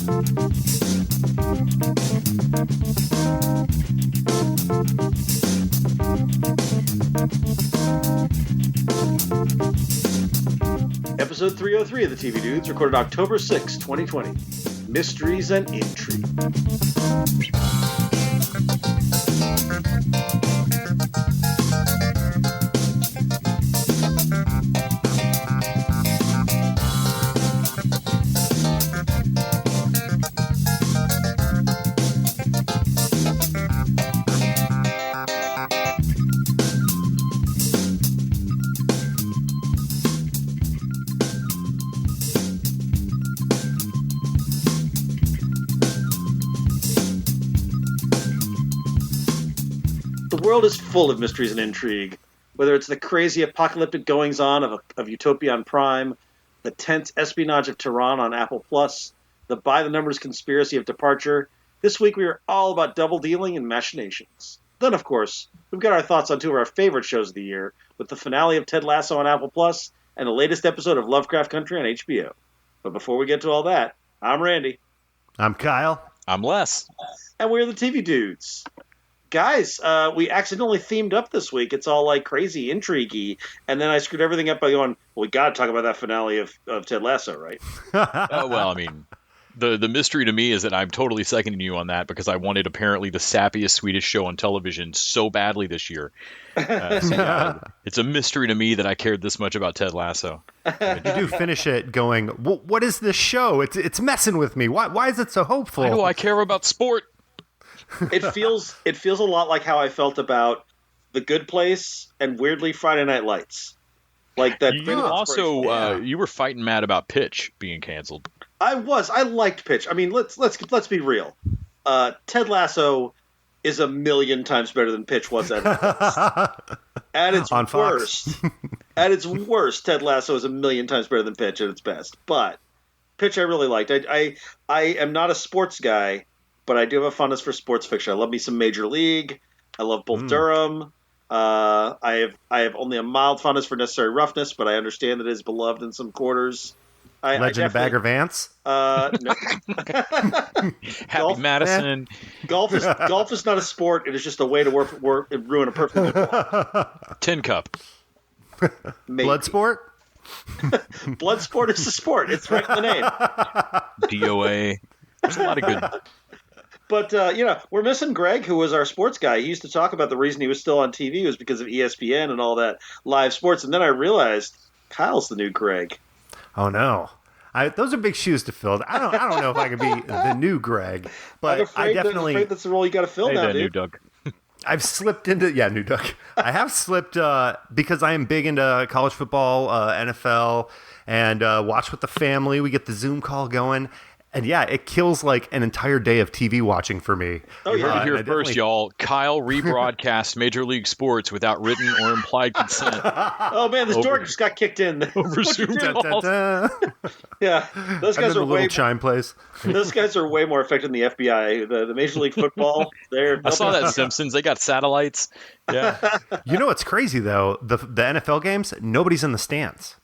Episode 303 of the TV Dudes, recorded October 6, 2020. Mysteries and Intrigue. The world is full of mysteries and intrigue, whether it's the crazy apocalyptic goings-on of Utopia on Prime, the tense espionage of Tehran on Apple Plus, the by-the-numbers conspiracy of Departure. This week we are all about double-dealing and machinations. Then, of course, we've got our thoughts on two of our favorite shows of the year, with the finale of Ted Lasso on Apple Plus and the latest episode of Lovecraft Country on HBO. But before we get to all that, I'm Randy. I'm Kyle. I'm Les. And we're the TV Dudes. Guys, we accidentally themed up this week. It's all like crazy, intrigue-y. And then I screwed everything up by going, well, we got to talk about that finale of Ted Lasso, right? Oh, well, I mean, the mystery to me is that I'm totally seconding you on that because I wanted apparently the sappiest Swedish show on television so badly this year. It's a mystery to me that I cared this much about Ted Lasso. You do finish it going, what is this show? It's messing with me. Why is it so hopeful? Why do I care about sport? It feels a lot like how I felt about The Good Place and weirdly Friday Night Lights. Like that. You also you were fighting mad about Pitch being canceled. I liked Pitch. I mean, let's be real. Ted Lasso is a million times better than Pitch was at its on worst. At its worst, Ted Lasso is a million times better than Pitch at its best. But Pitch I really liked. I am not a sports guy, but I do have a fondness for sports fiction. I love me some Major League. I love Bull Durham. I have only a mild fondness for Necessary Roughness, but I understand that it is beloved in some quarters. Legend of Bagger Vance? No. Happy Madison. Golf is not a sport. It is just a way to work and ruin a perfect good ball. Tin Cup. Bloodsport? Bloodsport is a sport. It's right in the name. DOA. There's a lot of good. But, we're missing Greg, who was our sports guy. He used to talk about the reason he was still on TV was because of ESPN and all that live sports. And then I realized Kyle's the new Greg. Oh, no. Those are big shoes to fill. I don't know if I could be the new Greg, but I'm afraid that's the role you got to fill now, dude. New Doug. I've slipped into new Doug. I have slipped because I am big into college football, NFL, and watch with the family. We get the Zoom call going. And yeah, it kills like an entire day of TV watching for me. Oh, yeah. You heard it here first, y'all. Kyle rebroadcast Major League Sports without written or implied consent. Oh, man, this door just got kicked in. Over Zoom calls. Yeah, those guys are way chime plays. Those guys are way more effective than the FBI. The Major League Football. I saw that Simpsons. They got satellites. Yeah. You know what's crazy though? The NFL games, nobody's in the stands.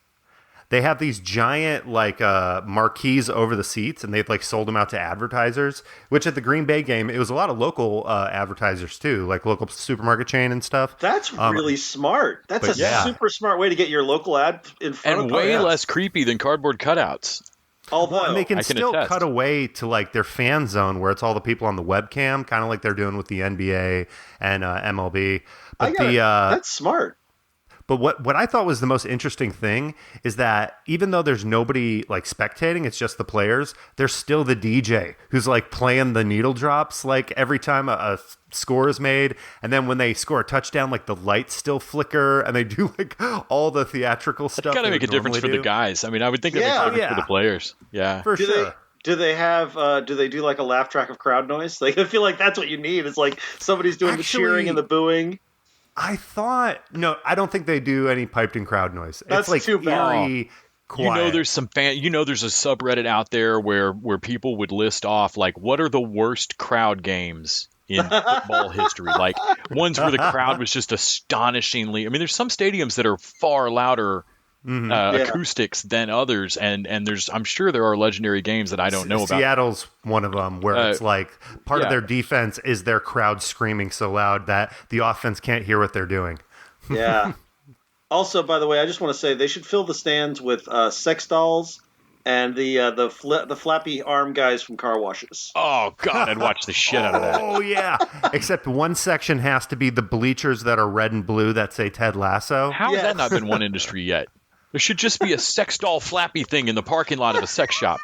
They have these giant marquees over the seats, and they've sold them out to advertisers. Which at the Green Bay game, it was a lot of local advertisers too, like local supermarket chain and stuff. That's really smart. That's a super smart way to get your local ad in front of and way less creepy than cardboard cutouts. Although and they can still cut away to their fan zone where it's all the people on the webcam, kind of like they're doing with the NBA and MLB. But that's smart. But what I thought was the most interesting thing is that even though there's nobody spectating, it's just the players, there's still the DJ who's playing the needle drops every time a score is made. And then when they score a touchdown, the lights still flicker and they do all the theatrical stuff. It's got to make a difference for the guys. I mean, I would think that makes a difference for the players. Yeah, for sure. Do they have? Do they do a laugh track of crowd noise? I feel like that's what you need. It's somebody's doing the cheering and the booing. I don't think they do any piped-in crowd noise. That's too bad. Quiet. There's some there's a subreddit out there where people would list off what are the worst crowd games in football history, ones where the crowd was just astonishingly. I mean, there's some stadiums that are far louder acoustics than others, and I'm sure there are legendary games that I don't know about. Seattle's one of them where it's like part of their defense is their crowd screaming so loud that the offense can't hear what they're doing. Yeah. Also, by the way, I just want to say they should fill the stands with sex dolls and the flappy arm guys from car washes. Oh God, I'd watch the shit out of that. Oh yeah. Except one section has to be the bleachers that are red and blue that say Ted Lasso. How has that not been one industry yet? There should just be a sex doll flappy thing in the parking lot of a sex shop.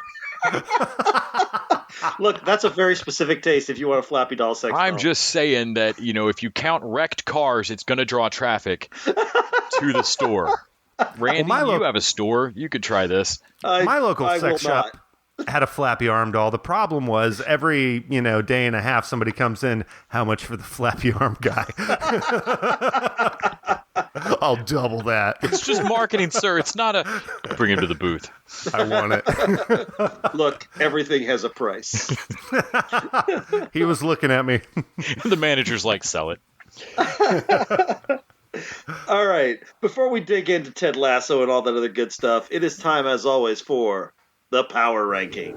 Look, that's a very specific taste if you want a flappy doll sex doll. I'm just saying that, if you count wrecked cars, it's going to draw traffic to the store. Randy, you have a store. You could try this. My local sex shop had a flappy arm doll. The problem was every, day and a half somebody comes in, how much for the flappy arm guy? I'll double that. It's just marketing, sir. It's not a... Bring him to the booth. I want it. Look, everything has a price. He was looking at me. The manager's like, sell it. All right. Before we dig into Ted Lasso and all that other good stuff, it is time, as always, for the Power Ranking.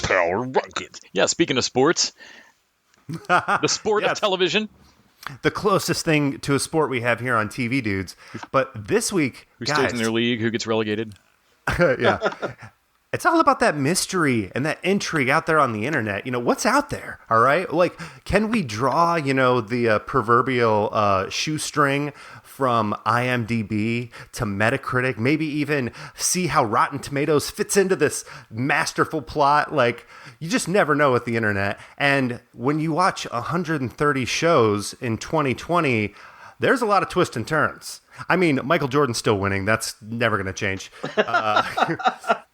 Power Rankings. Yeah, speaking of sports, the sport of television. The closest thing to a sport we have here on TV, dudes. But this week, who stays in their league, who gets relegated. Yeah. It's all about that mystery and that intrigue out there on the internet. What's out there? All right. Like, can we draw, the proverbial shoestring from IMDb to Metacritic? Maybe even see how Rotten Tomatoes fits into this masterful plot. Like, you just never know with the internet. And when you watch 130 shows in 2020, there's a lot of twists and turns. I mean, Michael Jordan's still winning. That's never going to change.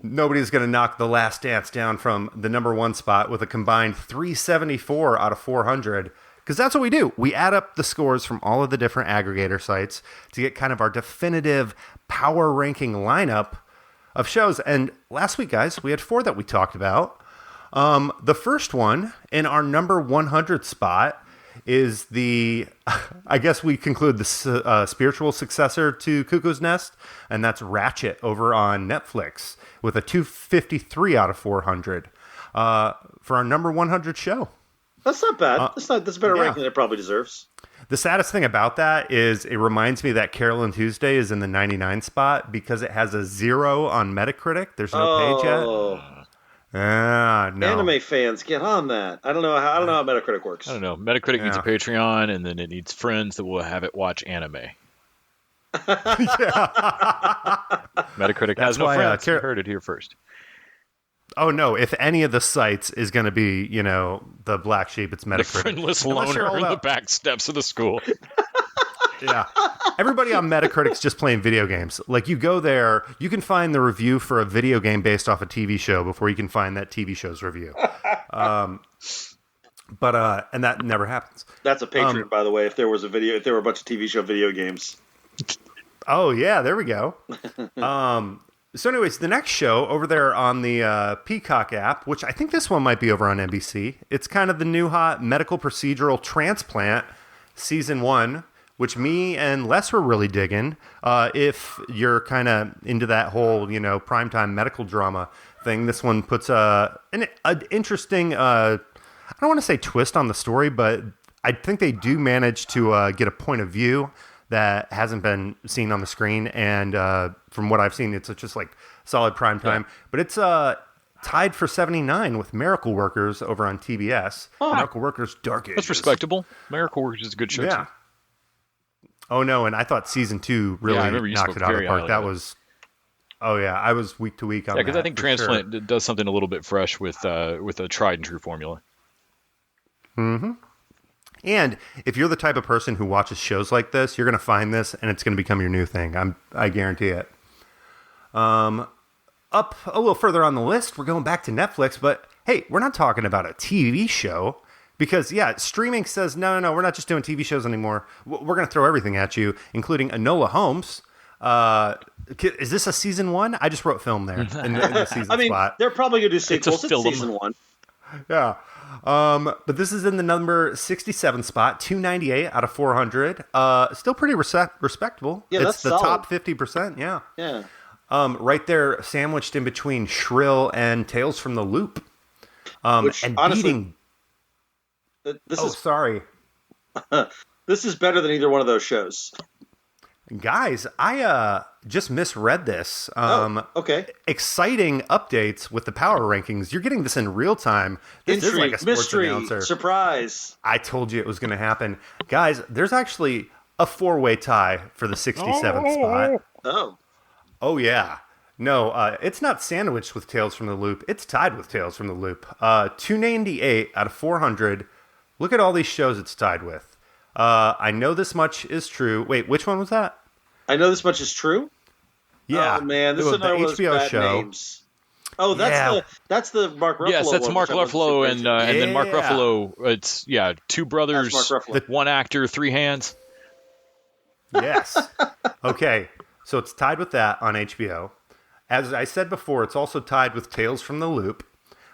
Nobody's going to knock The Last Dance down from the number one spot with a combined 374 out of 400. Because that's what we do. We add up the scores from all of the different aggregator sites to get kind of our definitive power ranking lineup of shows. And last week, guys, we had 4 that we talked about. The first one in our number 100 spot is I guess we conclude the spiritual successor to Cuckoo's Nest, and that's Ratchet over on Netflix with a 253 out of 400 for our number 100 show. That's not bad. That's a better ranking than it probably deserves. The saddest thing about that is it reminds me that Carol and Tuesday is in the 99 spot because it has a 0 on Metacritic. There's no page yet. No. Anime fans, get on that. I don't know how Metacritic works. I don't know. Metacritic needs a Patreon, and then it needs friends that will have it watch anime. Metacritic has no friends. You heard it here first. Oh no! If any of the sites is going to be, the black sheep, it's Metacritic. The friendless loner in the back steps of the school. Yeah. Everybody on Metacritic's just playing video games. Like, you go there, you can find the review for a video game based off a TV show before you can find that TV show's review. And that never happens. That's a Patreon, by the way, if there were a bunch of TV show video games. Oh, yeah, there we go. So anyways, the next show over there on the Peacock app, which I think this one might be over on NBC. It's kind of the new hot medical procedural Transplant season 1. Which me and Les were really digging. If you're kind of into that whole, primetime medical drama thing, this one puts an interesting, I don't want to say twist on the story, but I think they do manage to get a point of view that hasn't been seen on the screen. And from what I've seen, it's just like solid primetime. Yeah. But it's tied for 79 with Miracle Workers over on TBS. Oh. Miracle Workers Dark Ages. That's respectable. Miracle Workers is a good show, too. Oh, no, and I thought season 2 really knocked it out of the park. That was... Oh, yeah, I was week to week on that. Yeah, because I think Transplant does something a little bit fresh with a tried-and-true formula. Mm-hmm. And if you're the type of person who watches shows like this, you're going to find this, and it's going to become your new thing. I guarantee it. Up a little further on the list, we're going back to Netflix, but hey, we're not talking about a TV show. Because, streaming says, no, we're not just doing TV shows anymore. We're going to throw everything at you, including Enola Holmes. Is this a season 1? I just wrote film there in the season spot. They're probably going to do sequels. It's season 1. Yeah. But this is in the number 67 spot, 298 out of 400. Still pretty respectable. Yeah, it's that's the solid. top 50%. Yeah. Yeah. Right there, sandwiched in between Shrill and Tales from the Loop. Which, and honestly, beating. Sorry. This is better than either one of those shows. Guys, I just misread this. Okay. Exciting updates with the power rankings. You're getting this in real time. This is like a sports mystery, announcer. Surprise. I told you it was going to happen. Guys, there's actually a 4-way tie for the 67th spot. Oh. Oh, yeah. No, it's not sandwiched with Tales from the Loop. It's tied with Tales from the Loop. 298 out of 400. Look at all these shows it's tied with. I know this much is true. Wait, which one was that? I know this much is true? Yeah. Oh, man. This is another one of those bad show. Names. Oh, that's the Mark Ruffalo Yes, that's one, Mark Ruffalo, and then Mark Yeah. Ruffalo. It's two brothers, That's Mark Ruffalo. one actor, three hands. Yes. Okay, so it's tied with that on HBO. As I said before, it's also tied with Tales from the Loop.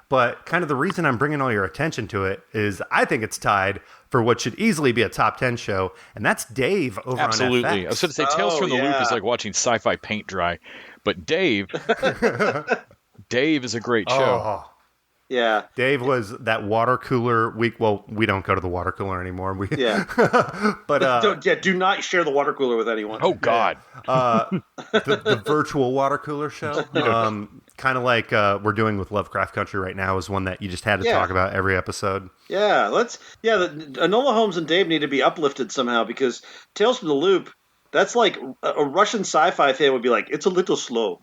But kind of the reason I'm bringing all your attention to it is I think it's tied for what should easily be a top 10 show, and that's Dave over Absolutely. on FX. I was going to say Tales from the Loop is like watching sci-fi paint dry, but Dave is a great show. Oh, Yeah. Dave was that water cooler week. Well, we don't go to the water cooler anymore. Yeah. But do not share the water cooler with anyone. Oh God. the virtual water cooler show, kind of like we're doing with Lovecraft Country right now, is one that you just had to talk about every episode. Yeah, Enola Holmes and Dave need to be uplifted somehow, because Tales from the Loop, that's like a Russian sci-fi fan would be like, it's a little slow.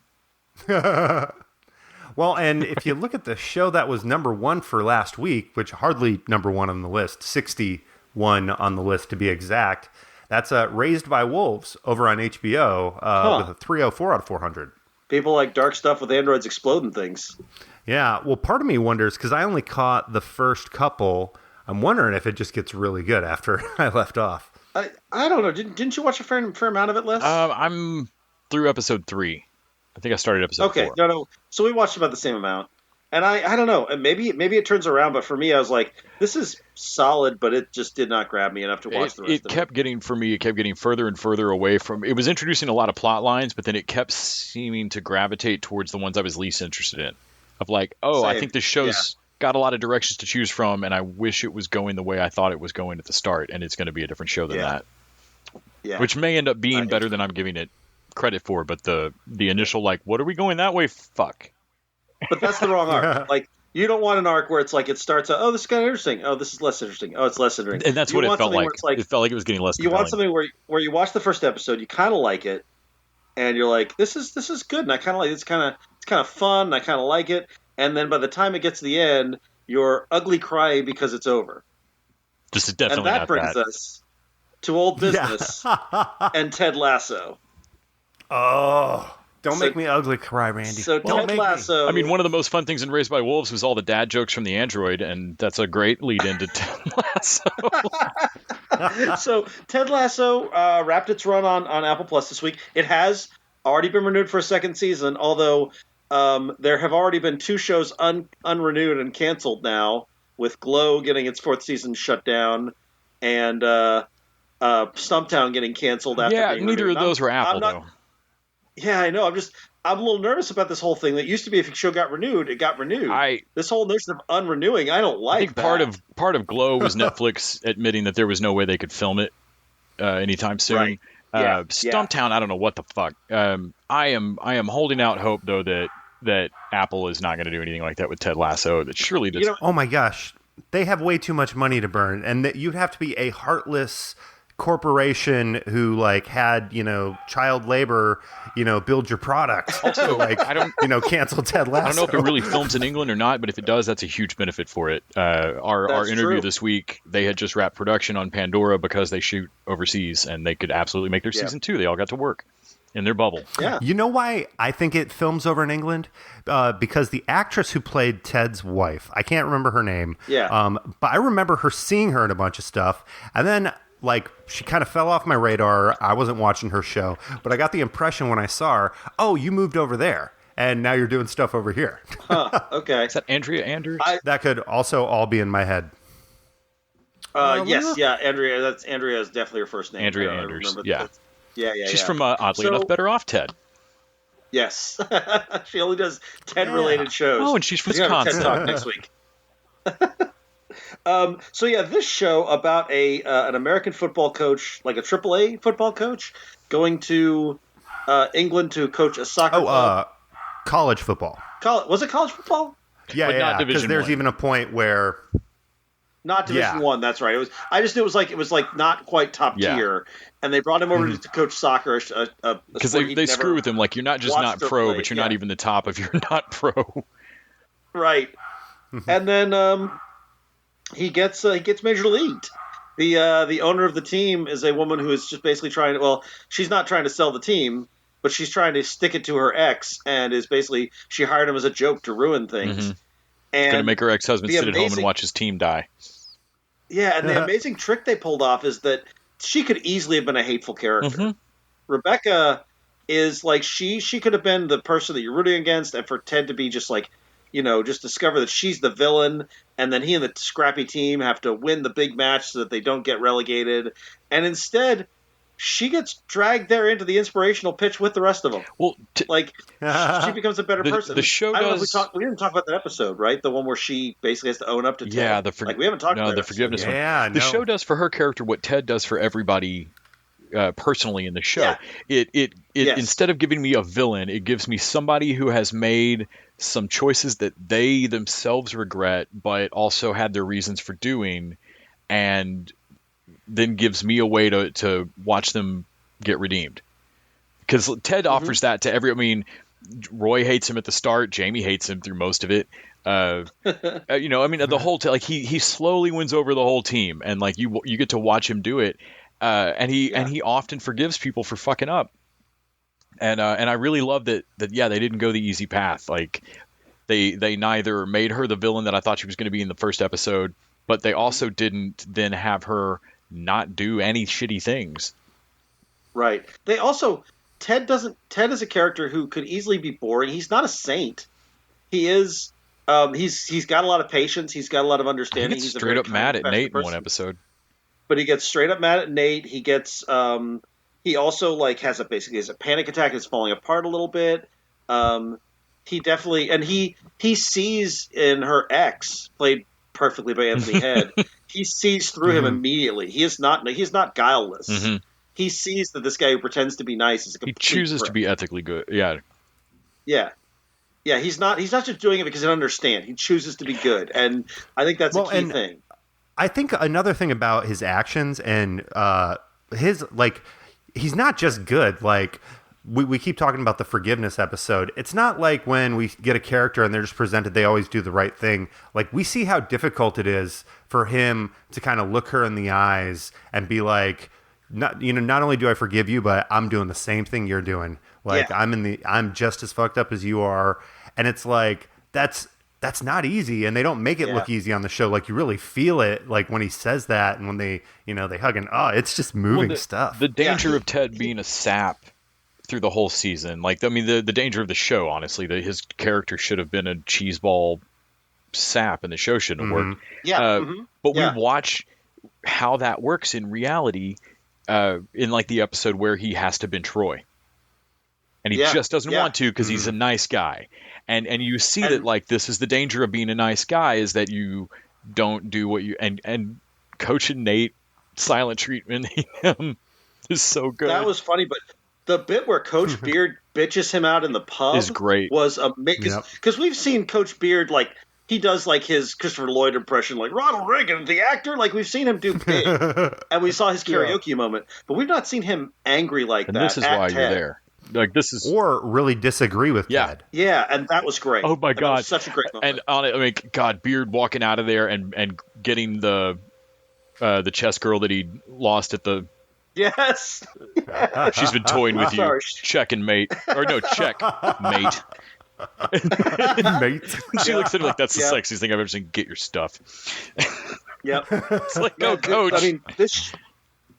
Well, and if you look at the show that was number one for last week, which hardly number one on the list, 61 on the list to be exact, that's Raised by Wolves over on HBO with a 304 out of 400. People like dark stuff with androids exploding things. Yeah, well, part of me wonders, because I only caught the first couple, I'm wondering if it just gets really good after I left off. I don't know. Didn't you watch a fair amount of it, Les? I'm through episode 3. I think I started episode 4. No. So we watched about the same amount. And I don't know. Maybe it turns around, but for me, I was like, this is solid, but it just did not grab me enough to watch the rest of it. It kept getting further and further away from... It was introducing a lot of plot lines, but then it kept seeming to gravitate towards the ones I was least interested in. Of like, Same. I think this show's got a lot of directions to choose from, and I wish it was going the way I thought it was going at the start, and it's going to be a different show than that. Yeah. Which may end up being better than I'm giving it credit for, but the initial, like, what are we going that way? Fuck. But that's the wrong arc. Like, you don't want an arc where it's like it starts out, oh, this is kind of interesting. Oh, this is less interesting. Oh, it's less interesting. And that's what it felt like. It felt like it was getting less You compelling. want something where you watch the first episode, you kind of like it, and you're like, this is good, and I kind of like it. It's kind of fun, and I kind of like it. And then by the time it gets to the end, you're ugly crying because it's over. Just definitely and that not brings us to Old Business and Ted Lasso. Oh, don't make me ugly cry, Randy. So Ted Lasso. I mean, one of the most fun things in Raised by Wolves was all the dad jokes from the android, and that's a great lead into Ted Lasso. So Ted Lasso wrapped its run on Apple Plus this week. It has already been renewed for a second season, although there have already been 2 shows unrenewed and canceled now, with Glow getting its 4th season shut down, and Stumptown getting canceled after being neither renewed. of those were Apple, though. Yeah, I know. I'm a little nervous about this whole thing. That used to be if a show got renewed, it got renewed. This whole notion of unrenewing, I don't like. I think part of Glow was Netflix admitting that there was no way they could film it anytime soon. Right. Stumptown, I don't know what the fuck. I am holding out hope though that Apple is not going to do anything like that with Ted Lasso. That surely does. Oh my gosh, they have way too much money to burn, and that you'd have to be a heartless corporation who had child labor build your product. Also, I don't cancel Ted Lasso. I don't know if it really films in England or not, but if it does, that's a huge benefit for it. Our interview this week, they had just wrapped production on Pandora because they shoot overseas and they could absolutely make their season 2. They all got to work in their bubble. Yeah. You know why I think it films over in England? Because the actress who played Ted's wife, I can't remember her name. Yeah. But I remember seeing her in a bunch of stuff, and then she kind of fell off my radar. I wasn't watching her show, but I got the impression when I saw her, oh, you moved over there. and now you're doing stuff over here. Huh, okay. Is that Andrea Anders? That could also all be in my head. Yes, yeah, Andrea. Andrea is definitely her first name. Andrea I Anders. remember Yeah. Yeah. She's from oddly enough Better Off Ted. Yes, she only does TED-related shows. Oh, and she's from gonna have a Wisconsin. TED Talk next week. So yeah, this show about an American football coach, like a AAA football coach, going to England to coach a soccer club. College football. Was it college football? Yeah, But not because Division there's I. even a point where Not Division One. That's right. I just knew it was like not quite top tier, and they brought him over to coach soccer. Because they screw with him like you're not just not pro, but you're not even the top if you're not pro. Right. And then he gets major leagued. The owner of the team is a woman who is just basically trying to. Well, she's not trying to sell the team, but she's trying to stick it to her ex, and is basically she hired him as a joke to ruin things. And going to make her ex-husband sit at home and watch his team die. Yeah, and the amazing trick they pulled off is that she could easily have been a hateful character. Rebecca is like she could have been the person that you're rooting against, and for Ted to be just like, just discover that she's the villain, and then he and the scrappy team have to win the big match so that they don't get relegated. And instead, she gets dragged there into the inspirational pitch with the rest of them. Well, she becomes a better person. The show does. We didn't talk about that episode, right? The one where she basically has to own up to Ted. Yeah, we haven't talked about the forgiveness one. Yeah, the show does for her character what Ted does for everybody personally in the show. Yeah. It instead of giving me a villain, it gives me somebody who has made some choices that they themselves regret, but also had their reasons for doing, and then gives me a way to watch them get redeemed. Because Ted offers that to every. I mean, Roy hates him at the start. Jamie hates him through most of it. The whole he slowly wins over the whole team, and like you get to watch him do it. And he often forgives people for fucking up. And I really love that they didn't go the easy path. Like they neither made her the villain that I thought she was going to be in the first episode, but they also didn't then have her not do any shitty things. Right. They also Ted is a character who could easily be boring. He's not a saint. He is he's got a lot of patience, he's got a lot of understanding. He's straight straight up mad at Nate person. In one episode. But he gets straight up mad at Nate. He gets he also has a panic attack, is falling apart a little bit. He definitely he sees in her ex, played perfectly by Anthony Head, he sees through him immediately. He's not guileless. He sees that this guy who pretends to be nice is a complete He chooses prick. to be ethically good. Yeah. Yeah, he's not just doing it because he doesn't understand. He chooses to be good, and I think that's a key thing. I think another thing about his actions and his he's not just good. Like we keep talking about the forgiveness episode. It's not like when we get a character and they're just presented, they always do the right thing. Like we see how difficult it is for him to kind of look her in the eyes and be like, not only do I forgive you, but I'm doing the same thing you're doing. Like I'm just as fucked up as you are. And it's like, that's not easy. And they don't make it look easy on the show. Like you really feel it. Like when he says that and when they hug and it's just moving stuff. The danger of Ted being a sap through the whole season. Like, I mean, the danger of the show, honestly, that his character should have been a cheeseball sap and the show shouldn't have worked. But we watch how that works in reality in like the episode where he has to bench Troy. And he just doesn't want to because he's a nice guy. And you see that like this is the danger of being a nice guy is that you don't do what you and Coach and Nate silent treatment him is so good. That was funny, but the bit where Coach Beard bitches him out in the pub is great. Was amazing because we've seen Coach Beard like he does like his Christopher Lloyd impression, like Ronald Reagan, the actor. Like we've seen him do big, and we saw his karaoke moment, but we've not seen him angry like and that. This is why Ted. you're there. Like this is, or really disagree with Ted. Yeah, and that was great. Oh my God, such a great moment. And on it, I mean, God, Beard walking out of there and getting the chess girl that he lost at the. Yes, she's been toying with you. Sorry. Check and mate, or no, check mate. Mate. She looks at him like that's the sexiest thing I've ever seen. Get your stuff. Yep. It's like, go, Coach. I mean,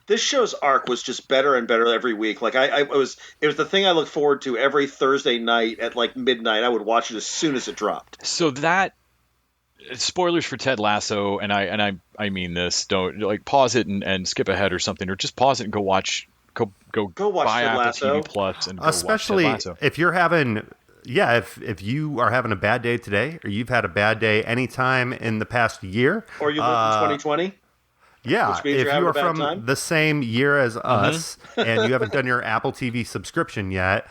this show's arc was just better and better every week. Like it was the thing I looked forward to every Thursday night at like midnight. I would watch it as soon as it dropped. So that spoilers for Ted Lasso, and I mean this. Don't like pause it and skip ahead or something, or just pause it and go watch. Go watch buy Ted Apple Lasso. TV Plus and go Especially watch Ted Lasso. if you're having. Yeah, if you are having a bad day today, or you've had a bad day anytime in the past year, or you live in 2020. Yeah, if you are from time. the same year as us and you haven't done your Apple TV subscription yet,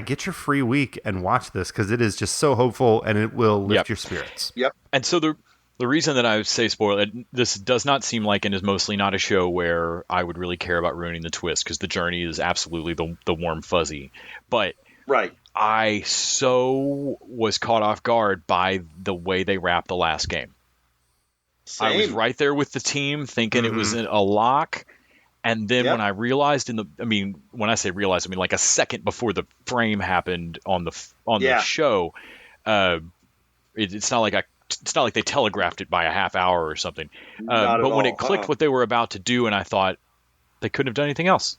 get your free week and watch this because it is just so hopeful and it will lift your spirits. Yep. And so the reason that I say spoiler, this does not seem like and is mostly not a show where I would really care about ruining the twist because the journey is absolutely the warm fuzzy. But right. I so was caught off guard by the way they wrapped the last game. Same. I was right there with the team thinking it was a lock. And then when I realized when I say realized, I mean like a second before the frame happened on the show, it's not like they telegraphed it by a half hour or something. But when it clicked what they were about to do, and I thought they couldn't have done anything else.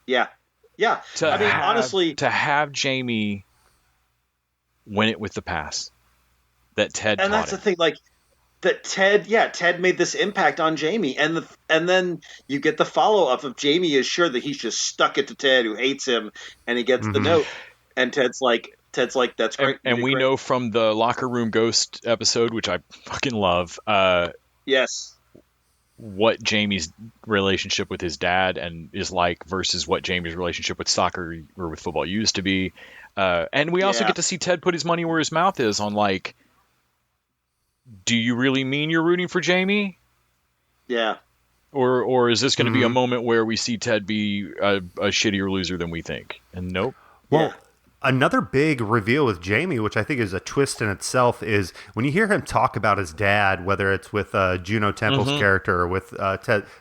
Yeah. Yeah. Honestly, to have Jamie win it with the pass that Ted and that's the thing, like that Ted made this impact on Jamie, and then you get the follow up of Jamie is sure that he's just stuck it to Ted, who hates him, and he gets the note, and Ted's like that's great, and we know from the Locker Room Ghost episode, which I fucking love. Yes. What Jamie's relationship with his dad and is like versus what Jamie's relationship with soccer or with football used to be. And we also get to see Ted put his money where his mouth is on like, do you really mean you're rooting for Jamie? Yeah. Or is this going to be a moment where we see Ted be a shittier loser than we think? And nope. Well, another big reveal with Jamie, which I think is a twist in itself, is when you hear him talk about his dad, whether it's with Juno Temple's character or with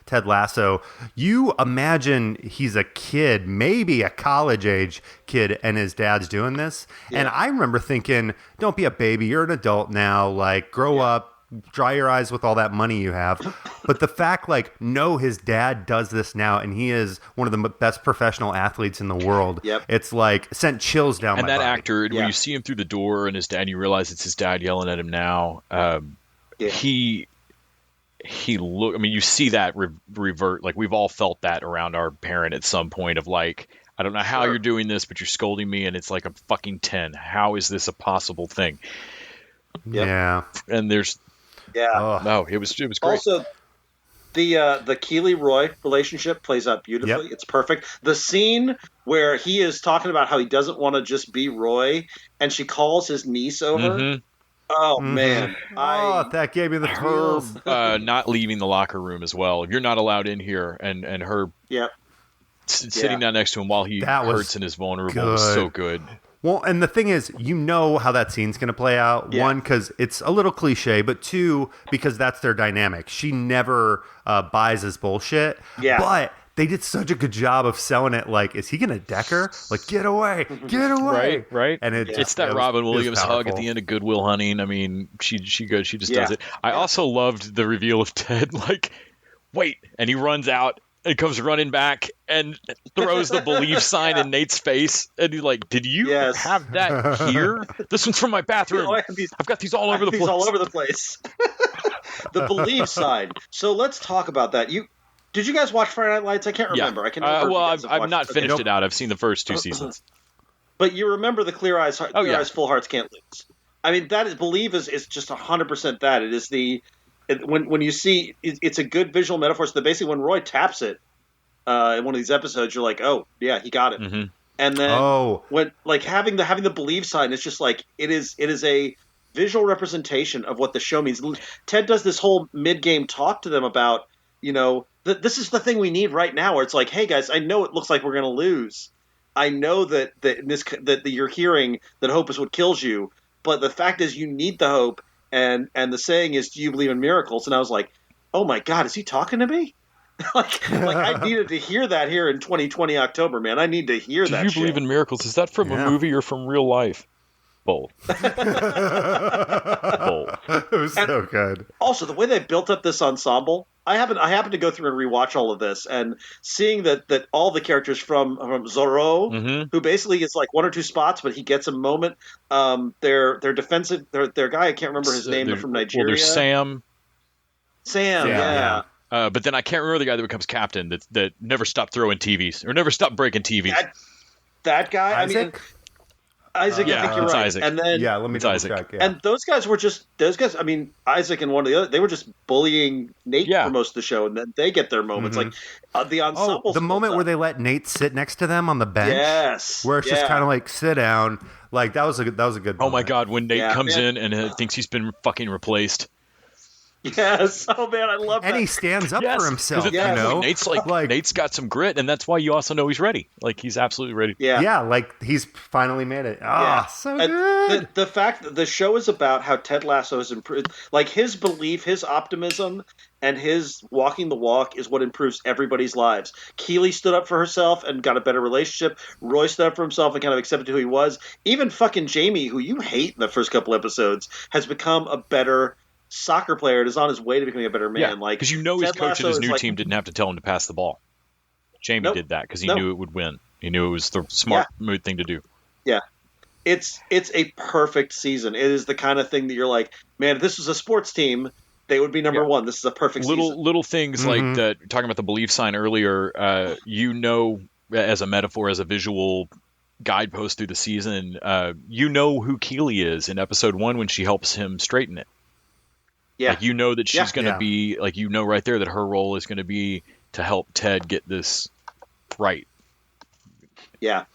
Ted Lasso, you imagine he's a kid, maybe a college-age kid, and his dad's doing this. Yeah. And I remember thinking, don't be a baby, you're an adult now, like, grow up. Dry your eyes with all that money you have. But the fact, like, no, his dad does this now, and he is one of the best professional athletes in the world. Yep. It's like sent chills down my body. And that actor, when you see him through the door and his dad, you realize it's his dad yelling at him now. He look. I mean, you see that revert. Like, we've all felt that around our parent at some point of like, I don't know how you're doing this, but you're scolding me, and it's like a fucking 10. How is this a possible thing? Yep. Yeah. And there's. Yeah. No, it was great. Also, the Keeley-Roy relationship plays out beautifully. Yep. It's perfect. The scene where he is talking about how he doesn't want to just be Roy, and she calls his niece over. Oh, man. That gave me the feels. Not leaving the locker room as well. You're not allowed in here. And her sitting down next to him while he hurts and is vulnerable was so good. Well, and the thing is, you know how that scene's going to play out. Yeah. One, because it's a little cliche, but two, because that's their dynamic. She never buys his bullshit. Yeah. But they did such a good job of selling it like, is he going to deck her? Like, get away, get away. Right. And it's that Robin Williams hug at the end of Good Will Hunting. I mean, she goes, she just does it. I also loved the reveal of Ted, like, wait, and he runs out. And comes running back and throws the believe sign in Nate's face. And he's like, did you have that here? This one's from my bathroom. I've got these all over the place. all over the place. The believe sign. So let's talk about that. Did you guys watch Friday Night Lights? I can't remember. I can remember. I've not finished it out. I've seen the first 2 seasons. But you remember the Clear Eyes, Full Hearts Can't Lose. I mean, that is believe is just 100% that. It is the... When you see, it's a good visual metaphor. So basically, when Roy taps it in one of these episodes, you're like, "Oh, yeah, he got it." Mm-hmm. And then when like having the believe sign, it's just like it is a visual representation of what the show means. Ted does this whole mid-game talk to them about, this is the thing we need right now. Where it's like, "Hey guys, I know it looks like we're going to lose. I know that you're hearing that hope is what kills you, but the fact is, you need the hope." And the saying is, do you believe in miracles? And I was like, oh my God, is he talking to me? like I needed to hear that here in 2020 October, man. I need to hear that. Do you believe in miracles? Is that from a movie or from real life? Both. Both. It was so good. Also, the way they built up this ensemble, I happened to go through and rewatch all of this, and seeing that all the characters from Zorro, who basically is like one or two spots, but he gets a moment. Their defensive, their guy, I can't remember his name, they're from Nigeria. Well, there's Sam. Yeah. But then I can't remember the guy that becomes captain that never stopped throwing TVs or never stopped breaking TVs. That guy, Isaac? I mean, Isaac, I think you're right. Isaac. And then let me double Isaac. check. Yeah. And those guys, I mean, Isaac and one of the other, they were just bullying Nate for most of the show, and then they get their moments. Like the ensemble. The moment where they let Nate sit next to them on the bench. Yes. Where it's just kind of like, sit down. Like, that was a good moment. Oh my God, when Nate comes in and thinks he's been fucking replaced. Yes. Oh man, I love that. And he stands up for himself, you know? Nate's got some grit, and that's why you also know he's ready. Like, he's absolutely ready. Yeah, like he's finally made it. So good. The fact that the show is about how Ted Lasso has improved, like his belief, his optimism, and his walking the walk is what improves everybody's lives. Keely stood up for herself and got a better relationship. Roy stood up for himself and kind of accepted who he was. Even fucking Jamie, who you hate in the first couple episodes, has become a better soccer player and is on his way to becoming a better man. Yeah, like, because his coach at his new team didn't have to tell him to pass the ball. Jamie did that because he knew it would win. He knew it was the smart thing to do. Yeah. It's a perfect season. It is the kind of thing that you're like, man, if this was a sports team, they would be number one. This is a perfect season. Little things like that, talking about the belief sign earlier, as a metaphor, as a visual guidepost through the season, who Keely is in episode 1 when she helps him straighten it. Yeah. Like, that she's going to be, like, right there that her role is going to be to help Ted get this right. Yeah.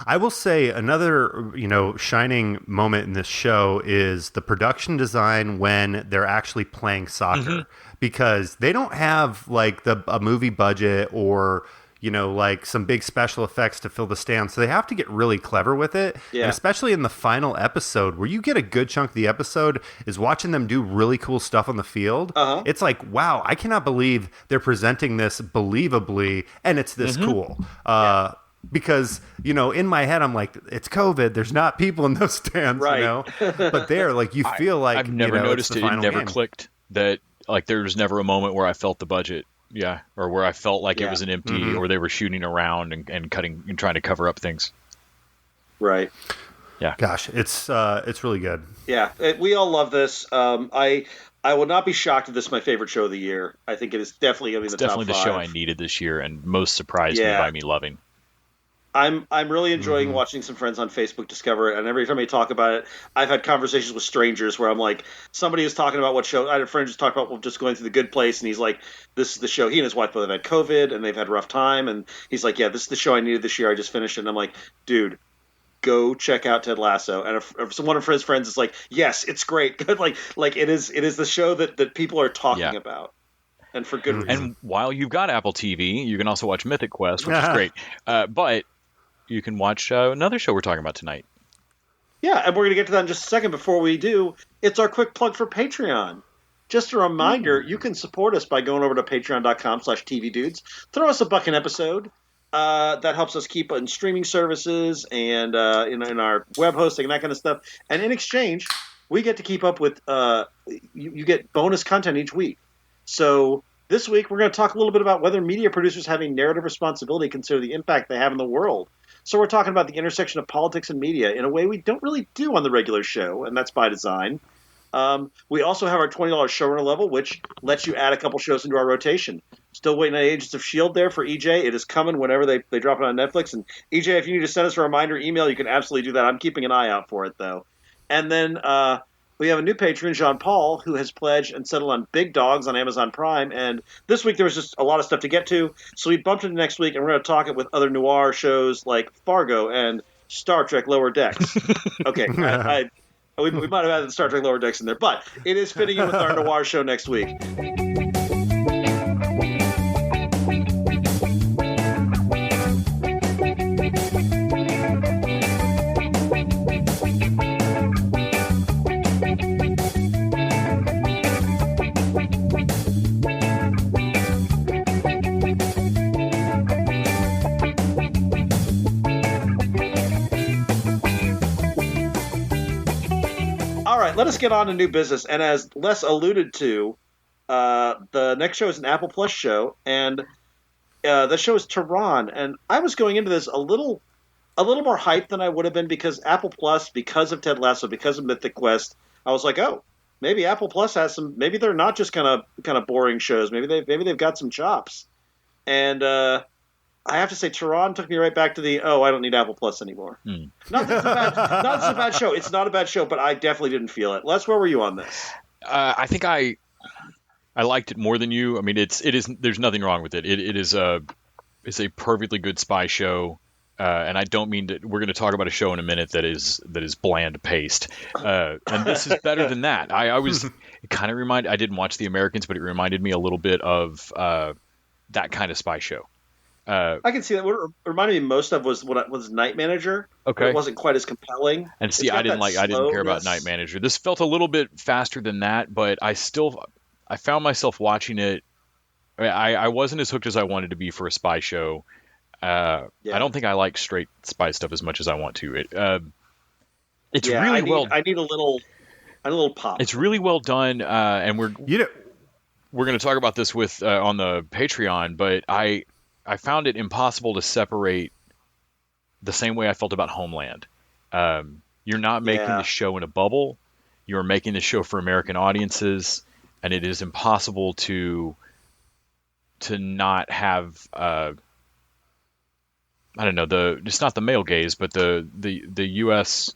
I will say another, shining moment in this show is the production design when they're actually playing soccer, because they don't have like a movie budget or, like some big special effects to fill the stands. So they have to get really clever with it. Yeah. And especially in the final episode where you get a good chunk of the episode is watching them do really cool stuff on the field. It's like, wow, I cannot believe they're presenting this believably and it's this cool. Because, in my head, I'm like, it's COVID. There's not people in those stands, right. But there, like, you feel like, I've never noticed it. It never clicked that, like, there was never a moment where I felt the budget. Yeah. Or where I felt like it was an empty or they were shooting around and cutting and trying to cover up things. Right. Yeah. Gosh, it's really good. Yeah. We all love this. I will not be shocked if this is my favorite show of the year. I think it is definitely going to be the top 5. Definitely the show I needed this year and most surprised me by me loving. I'm really enjoying watching some friends on Facebook discover it, and every time I talk about it, I've had conversations with strangers where I'm like, somebody is talking about what show. I had a friend just talk about just going through The Good Place, and he's like, "This is the show." He and his wife both have had COVID, and they've had a rough time, and he's like, "Yeah, this is the show I needed this year. I just finished it." And I'm like, "Dude, go check out Ted Lasso." And if one of his friends is like, "Yes, it's great," like it is the show that people are talking about. And for good reason. And while you've got Apple TV, you can also watch Mythic Quest, which is great. But you can watch another show we're talking about tonight. Yeah, and we're going to get to that in just a second. Before we do, it's our quick plug for Patreon. Just a reminder, you can support us by going over to patreon.com/tvdudes. Throw us $1 an episode. That helps us keep in streaming services and in our web hosting and that kind of stuff. And in exchange, we get to keep up with you get bonus content each week. So this week, we're going to talk a little bit about whether media producers have a narrative responsibility to consider the impact they have in the world. So we're talking about the intersection of politics and media in a way we don't really do on the regular show, and that's by design. We also have our $20 showrunner level, which lets you add a couple shows into our rotation. Still waiting on Agents of S.H.I.E.L.D. there for EJ. It is coming whenever they drop it on Netflix. And EJ, if you need to send us a reminder email, you can absolutely do that. I'm keeping an eye out for it, though. And then we have a new patron, Jean-Paul, who has pledged and settled on Big Dogs on Amazon Prime. And this week there was just a lot of stuff to get to, so we bumped it to next week, and we're going to talk it with other noir shows like Fargo and Star Trek Lower Decks. Okay, we might have added Star Trek Lower Decks in there, but it is fitting in with our noir show next week. right, let us get on to new business. And as Les alluded to, the next show is an Apple Plus show, and the show is Tehran. And I was going into this a little more hyped than I would have been because Apple Plus, because of Ted Lasso, because of Mythic Quest, I was like, oh, maybe Apple Plus has some. Maybe they're not just kind of boring shows. Maybe they've got some chops. And I have to say, Tehran took me right back to the I don't need Apple Plus anymore. Not that it's a bad show. It's not a bad show, but I definitely didn't feel it. Les, where were you on this? I think I liked it more than you. I mean, it is. There's nothing wrong with it. It's a perfectly good spy show. And I don't mean that we're going to talk about a show in a minute that is bland paste. And this is better than that. It kind of reminded. I didn't watch The Americans, but it reminded me a little bit of that kind of spy show. I can see that. What it reminded me most of was Night Manager. Okay, it wasn't quite as compelling. And see, I didn't care about Night Manager. This felt a little bit faster than that, but I found myself watching it. I wasn't as hooked as I wanted to be for a spy show. I don't think I like straight spy stuff as much as I want to. It's really well. I need a little pop. It's really well done, and we're going to talk about this with on the Patreon. But I found it impossible to separate the same way I felt about Homeland. You're not making the show in a bubble. You're making the show for American audiences, and it is impossible to not have. I don't know, it's not the male gaze, but the U.S.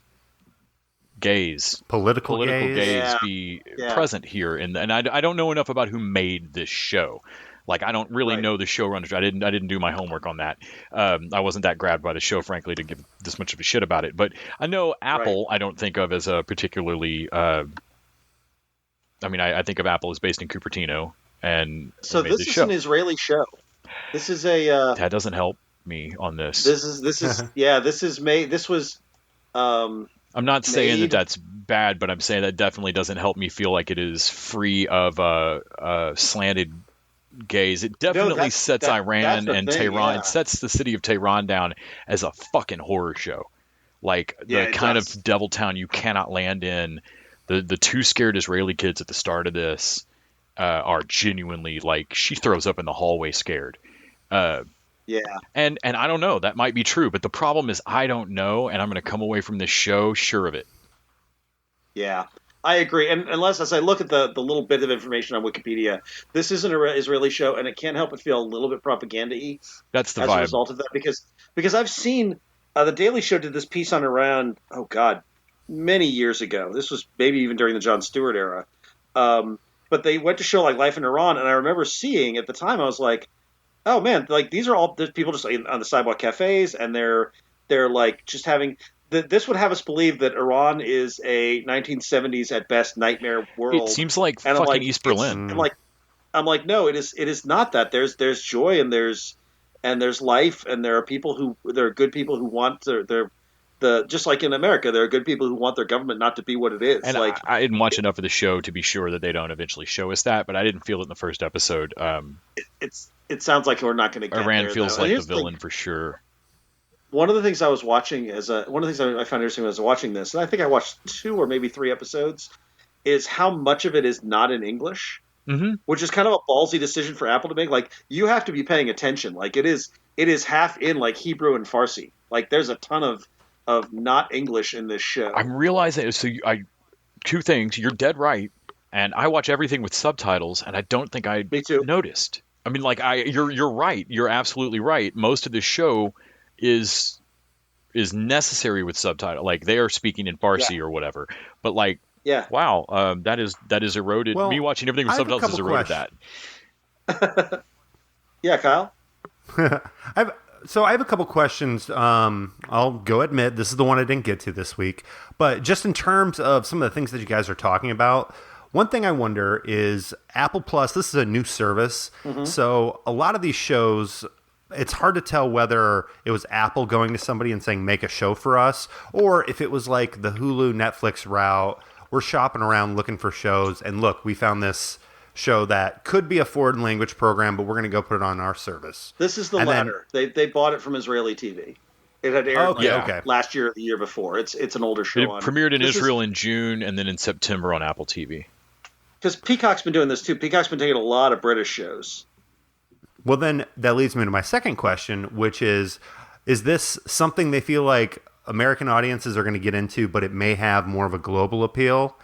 gaze, political gaze be present here. And I don't know enough about who made this show. Like, I don't really know the showrunners. I didn't do my homework on that. I wasn't that grabbed by the show, frankly, to give this much of a shit about it. But I know Apple. I don't think of as a particularly. I think of Apple as based in Cupertino, and so this is an Israeli show. This is a that doesn't help me on this. This is made. This was. I'm not saying that's bad, but I'm saying that definitely doesn't help me feel like it is free of slanted gaze. It definitely sets Iran and Tehran. Yeah. It sets the city of Tehran down as a fucking horror show, like the kind of devil town you cannot land in. The two scared Israeli kids at the start of this are genuinely like she throws up in the hallway scared. Yeah. And I don't know, that might be true, but the problem is I don't know, and I'm going to come away from this show sure of it. Yeah, I agree. And unless, as I look at the little bit of information on Wikipedia, this isn't an Israeli show, and it can't help but feel a little bit propaganda-y. That's the vibe. As a result of that, because I've seen the Daily Show did this piece on Iran, many years ago. This was maybe even during the Jon Stewart era. But they went to show like Life in Iran, and I remember seeing at the time, I was like, oh man, like these are all people just on the sidewalk cafes, and they're like just having. This would have us believe that Iran is a 1970s at best nightmare world. It seems like fucking East Berlin. I'm like, no, it is not that. There's joy and there's life, and there are good people who want just like in America, there are good people who want their government not to be what it is. And I didn't watch enough of the show to be sure that they don't eventually show us that, but I didn't feel it in the first episode. It sounds like we're not going to get Iran there, feels like the villain for sure. One of the things I was watching one of the things I found interesting when I was watching this, and I think I watched 2 or maybe 3 episodes, is how much of it is not in English, which is kind of a ballsy decision for Apple to make. Like, you have to be paying attention. Like, it is half in like Hebrew and Farsi. Like, there's a ton of not English in this show. I'm realizing two things. You're dead right, and I watch everything with subtitles, and I don't think I noticed. I mean, like you're right. You're absolutely right. Most of the show is necessary with subtitle. Like they are speaking in Farsi or whatever. But like, wow, that is eroded. Well, me watching everything with subtitles has eroded that. Yeah, Kyle. I have a couple questions. I'll go admit this is the one I didn't get to this week, but just in terms of some of the things that you guys are talking about, one thing I wonder is Apple Plus. This is a new service, so a lot of these shows, it's hard to tell whether it was Apple going to somebody and saying, make a show for us, or if it was like the Hulu, Netflix route. We're shopping around looking for shows, and look, we found this show that could be a foreign language program, but we're going to go put it on our service. This is the latter. They bought it from Israeli TV. It had aired last year or the year before. It's an older show. It premiered in Israel in June and then in September on Apple TV. Because Peacock's been doing this too. Peacock's been taking a lot of British shows. Well, then that leads me to my second question, which is this something they feel like American audiences are going to get into, but it may have more of a global appeal?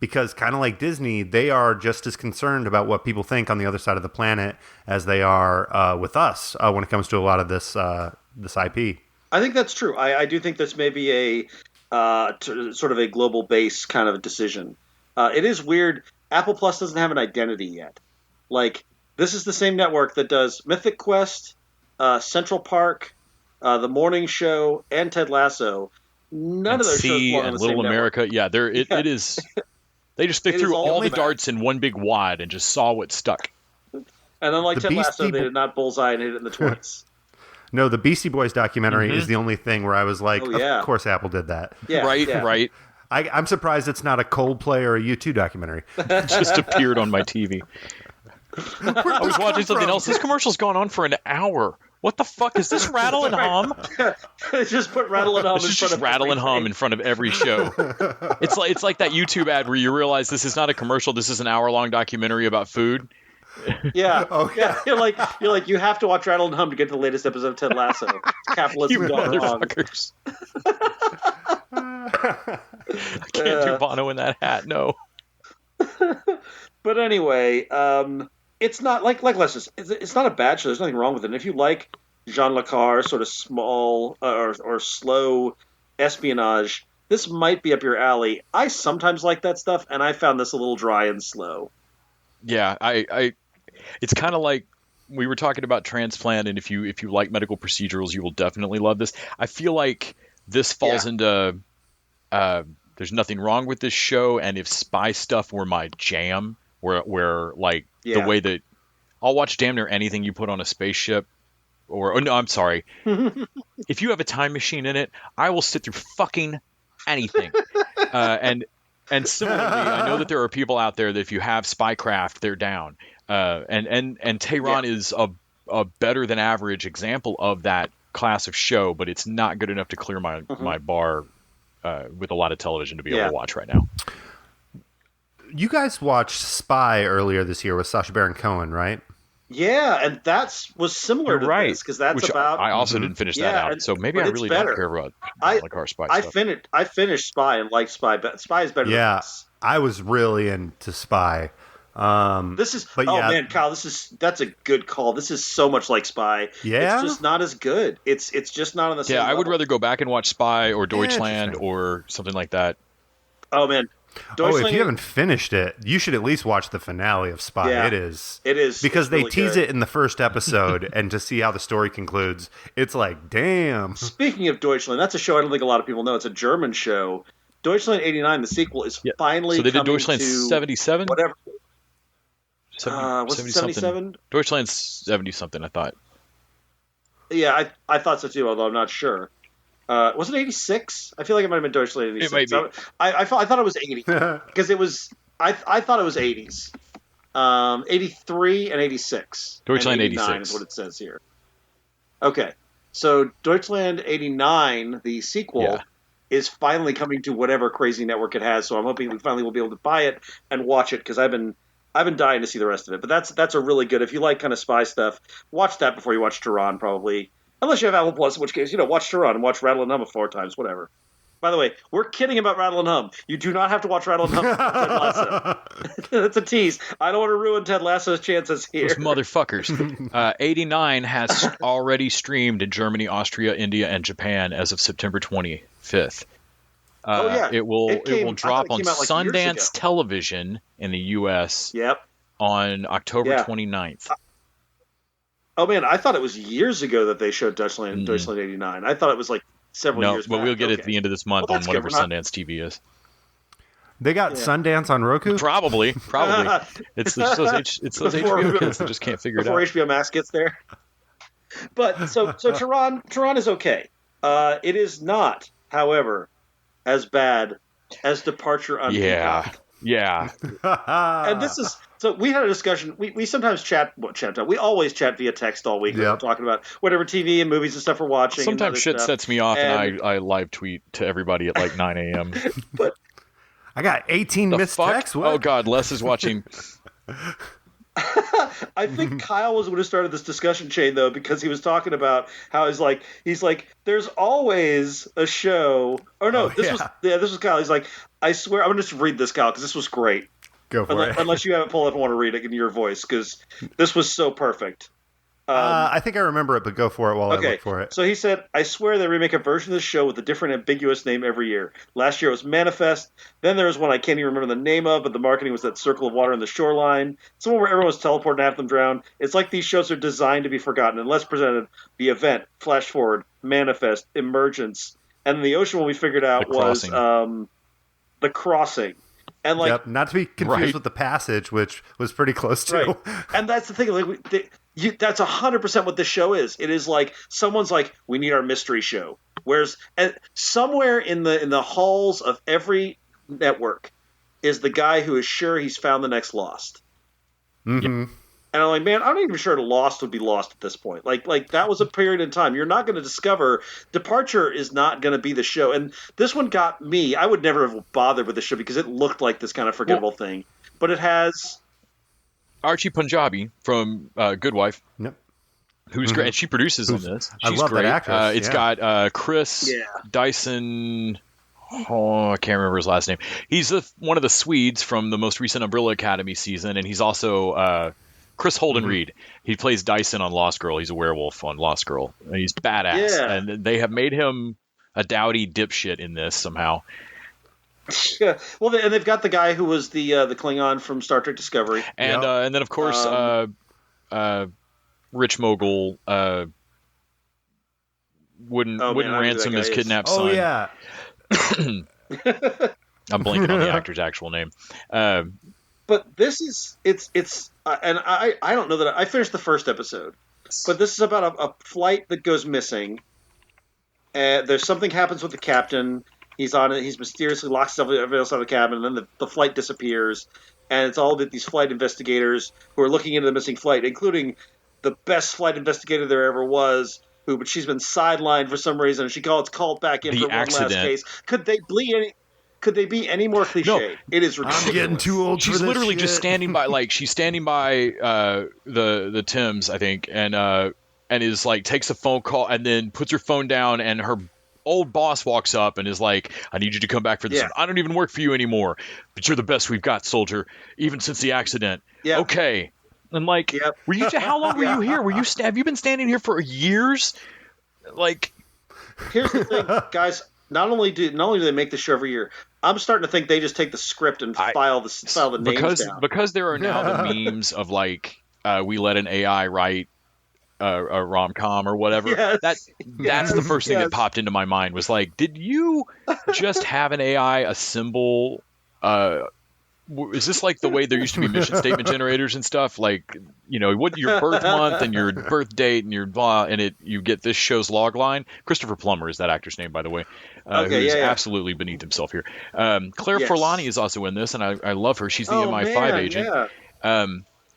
Because kind of like Disney, they are just as concerned about what people think on the other side of the planet as they are with us when it comes to a lot of this IP. I think that's true. I do think this may be a sort of a global base kind of decision. It is weird. Apple Plus doesn't have an identity yet. Like, this is the same network that does Mythic Quest, Central Park, The Morning Show, and Ted Lasso. None of those shows belong on the Little same America. network. Yeah, it is. They just threw all the darts in one big wad and just saw what stuck. And unlike Ted Lasso, they did not bullseye and hit it in the 20s. No, the Beastie Boys documentary is the only thing where I was like, of course Apple did that. Yeah, right. I'm surprised it's not a Coldplay or a U2 documentary. It just appeared on my TV. I was watching something else. This commercial's gone on for an hour. What the fuck is this? Rattle and hum? Just put rattle and hum. In front of every show. It's like that YouTube ad where you realize this is not a commercial. This is an hour-long documentary about food. Yeah. Yeah. You're like you have to watch Rattle and Hum to get to the latest episode of Ted Lasso. Capitalism gone wrong. I can't do Bono in that hat. No. But anyway, it's not like Lessons. It's not a bad show. There's nothing wrong with it. And if you like Jean Le Carre's sort of small or slow espionage, this might be up your alley. I sometimes like that stuff, and I found this a little dry and slow. Yeah, it's kind of like we were talking about Transplant, and if you like medical procedurals, you will definitely love this. I feel like this falls into there's nothing wrong with this show, and if spy stuff were my jam, where like the way that I'll watch damn near anything you put on a spaceship, I'm sorry, if you have a time machine in it, I will sit through fucking anything. And similarly, I know that there are people out there that if you have spycraft, they're down. And Tehran is a better than average example of that class of show, but it's not good enough to clear my bar with a lot of television to be able to watch right now. You guys watched Spy earlier this year with Sacha Baron Cohen, right? Yeah, and that was similar to this, because that's about... I also didn't finish that out, so maybe I really don't care about Spy stuff. I finished Spy and liked Spy, but Spy is better than this. I was really into Spy. Man, Kyle, that's a good call. This is so much like Spy. Yeah? It's just not as good. It's just not on the same level. I would rather go back and watch Spy or Deutschland or something like that. Oh, man. If you haven't finished it, you should at least watch the finale of Spy. Yeah, it is it's because they really tease good. it in the first episode, and to see how the story concludes, it's like, damn. Speaking of Deutschland, that's a show I don't think a lot of people know. It's a German show. Deutschland '89, the sequel, is finally. So they did coming Deutschland to 77. Whatever. 70, was it 77? Deutschland's 70 something. I thought. Yeah, I thought so too, although I'm not sure. Was it 86? I feel like it might have been Deutschland 86. It might be. I thought it was 80 because it was. I thought it was 80s. 83 and 86. Deutschland and 89 86 is what it says here. Okay, so Deutschland 89, the sequel, is finally coming to whatever crazy network it has. So I'm hoping we finally will be able to buy it and watch it, because I've been dying to see the rest of it. But that's a really good. If you like kind of spy stuff, watch that before you watch Tehran, probably. Unless you have Apple Plus, in which case, watch Tehran and watch Rattle and Hum 4 times, whatever. By the way, we're kidding about Rattle and Hum. You do not have to watch Rattle and Hum. Ted Lasso. That's a tease. I don't want to ruin Ted Lasso's chances here. Those motherfuckers. 89 has already streamed in Germany, Austria, India, and Japan as of September 25th. It will drop on Sundance Television in the U.S. on October 29th. Oh, man, I thought it was years ago that they showed Deutschland 89. I thought it was like several years back. No, but we'll get it at the end of this month on whatever Sundance TV is. They got Sundance on Roku? Probably. It's those HBO kids that just can't figure it out. Before HBO Max gets there. But, so Tehran is okay. It is not, however, as bad as Departure on Peacock. Yeah. And this is so we had a discussion. We sometimes chat. We always chat via text all week. Yep. Talking about whatever TV and movies and stuff we're watching. Sometimes shit stuff. sets me off, and I live tweet to everybody at like 9 a.m. But I got 18 missed texts. What? Oh God, Les is watching. I think Kyle was the one who started this discussion chain though, because he was talking about how he's like, there's always a show. Or no, this was Kyle. He's like, I swear, I'm gonna just read this, Kyle, because this was great. Go for it. Unless you haven't pulled up and want to read it in your voice, because this was so perfect. I think I remember it, but go for it while I look for it. So he said, I swear they remake a version of the show with a different ambiguous name every year. Last year it was Manifest. Then there was one I can't even remember the name of, but the marketing was that circle of water in the shoreline. Someone where everyone was teleported and half them drowned. It's like these shows are designed to be forgotten unless presented The Event, Flash Forward, Manifest, Emergence. And the ocean one we figured out was The Crossing. And like, not to be confused with The Passage, which was pretty close to. Right. And that's the thing. Like, that's 100% what this show is. It is like someone's like, we need our mystery show. Whereas somewhere in the halls of every network is the guy who is sure he's found the next Lost. Mm-hmm. And I'm like, man, I'm not even sure Lost would be lost at this point. Like that was a period in time. You're not going to discover. Departure is not going to be the show. And this one got me. I would never have bothered with the show because it looked like this kind of forgettable thing. But it has Archie Punjabi from Good Wife. Yep. Who's great. And she produces in this. She's I love great. that actress. It's got Chris Dyson. Oh, I can't remember his last name. He's one of the Swedes from the most recent Umbrella Academy season, and he's also Chris Holden Reed. He plays Dyson on Lost Girl. He's a werewolf on Lost Girl. And he's badass. Yeah. And they have made him a dowdy dipshit in this somehow. Yeah. Well, and they've got the guy who was the Klingon from Star Trek Discovery. And and then, of course, Rich Mogul wouldn't ransom his kidnapped son. Oh, yeah. I'm blanking on the actor's actual name. But this is it's and I don't know that I finished the first episode, but this is about a flight that goes missing. There's something happens with the captain. He's on it. He's mysteriously locks everybody else out of the cabin, and then the flight disappears. And it's all these flight investigators who are looking into the missing flight, including the best flight investigator there ever was. But she's been sidelined for some reason. She gets called back in for one last case. Could they be any more cliche? No, it is ridiculous. I'm getting too old. She's literally just standing by, she's standing by the Thames, I think, and is like takes a phone call and then puts her phone down, and her old boss walks up and is like, "I need you to come back for this. Yeah. I don't even work for you anymore, but you're the best we've got, soldier. Even since the accident. Yeah. Okay." And like, were you? How long were you here? Have you been standing here for years? Like, here's the thing, guys. Not only do they make the show every year, I'm starting to think they just take the script and file the names down. Because there are now the memes of like, we let an AI write a rom-com or whatever. Yes. That's the first thing that popped into my mind was like, did you just have an AI assemble? Is this like the way there used to be mission statement generators and stuff? Like, what your birth month and your birth date and your blah, and you get this show's log line. Christopher Plummer is that actor's name, by the way, who is absolutely beneath himself here. Claire Forlani is also in this, and I love her. She's the MI5 agent. Yeah.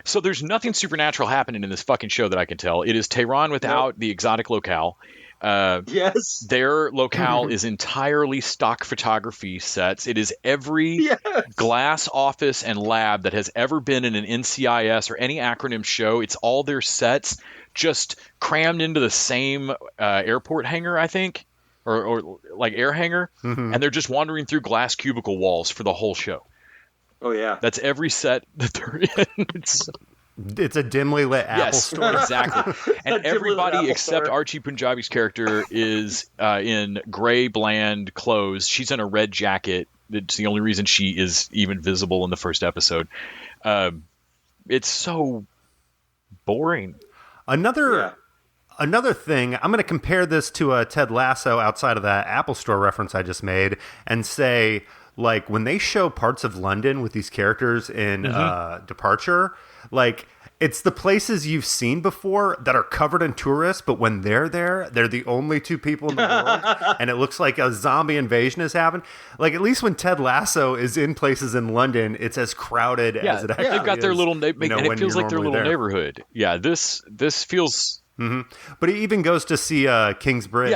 So there's nothing supernatural happening in this fucking show that I can tell. It is Tehran without the exotic locale. Yes. Their locale is entirely stock photography sets. It is every glass office and lab that has ever been in an NCIS or any acronym show. It's all their sets just crammed into the same airport hangar, I think, or like air hangar. Mm-hmm. And they're just wandering through glass cubicle walls for the whole show. Oh, yeah. That's every set that they're in. It's a dimly lit Apple store. Exactly. And everybody except Archie Punjabi's character is in gray, bland clothes. She's in a red jacket. It's the only reason she is even visible in the first episode. It's so boring. Another thing, I'm going to compare this to a Ted Lasso outside of that Apple Store reference I just made and say, like, when they show parts of London with these characters in Departure, like, It's the places you've seen before that are covered in tourists, but when they're there, they're the only two people in the world, and it looks like a zombie invasion has happened. Like, at least when Ted Lasso is in places in London, it's as crowded as it actually is. They've got their little, and it feels like their little there. neighborhood. Yeah, this feels... Mm-hmm. But he even goes to see King's Bridge.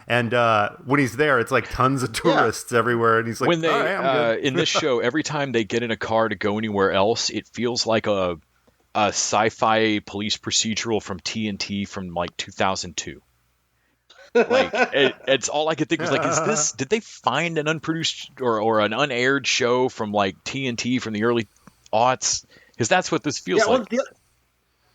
And when he's there, it's like tons of tourists everywhere. And he's like, when they, in this show, every time they get in a car to go anywhere else, it feels like a sci-fi police procedural from TNT from like 2002. Like, it's all I could think was like, did they find an unproduced or an unaired show from like TNT from the early aughts? Because that's what this feels like.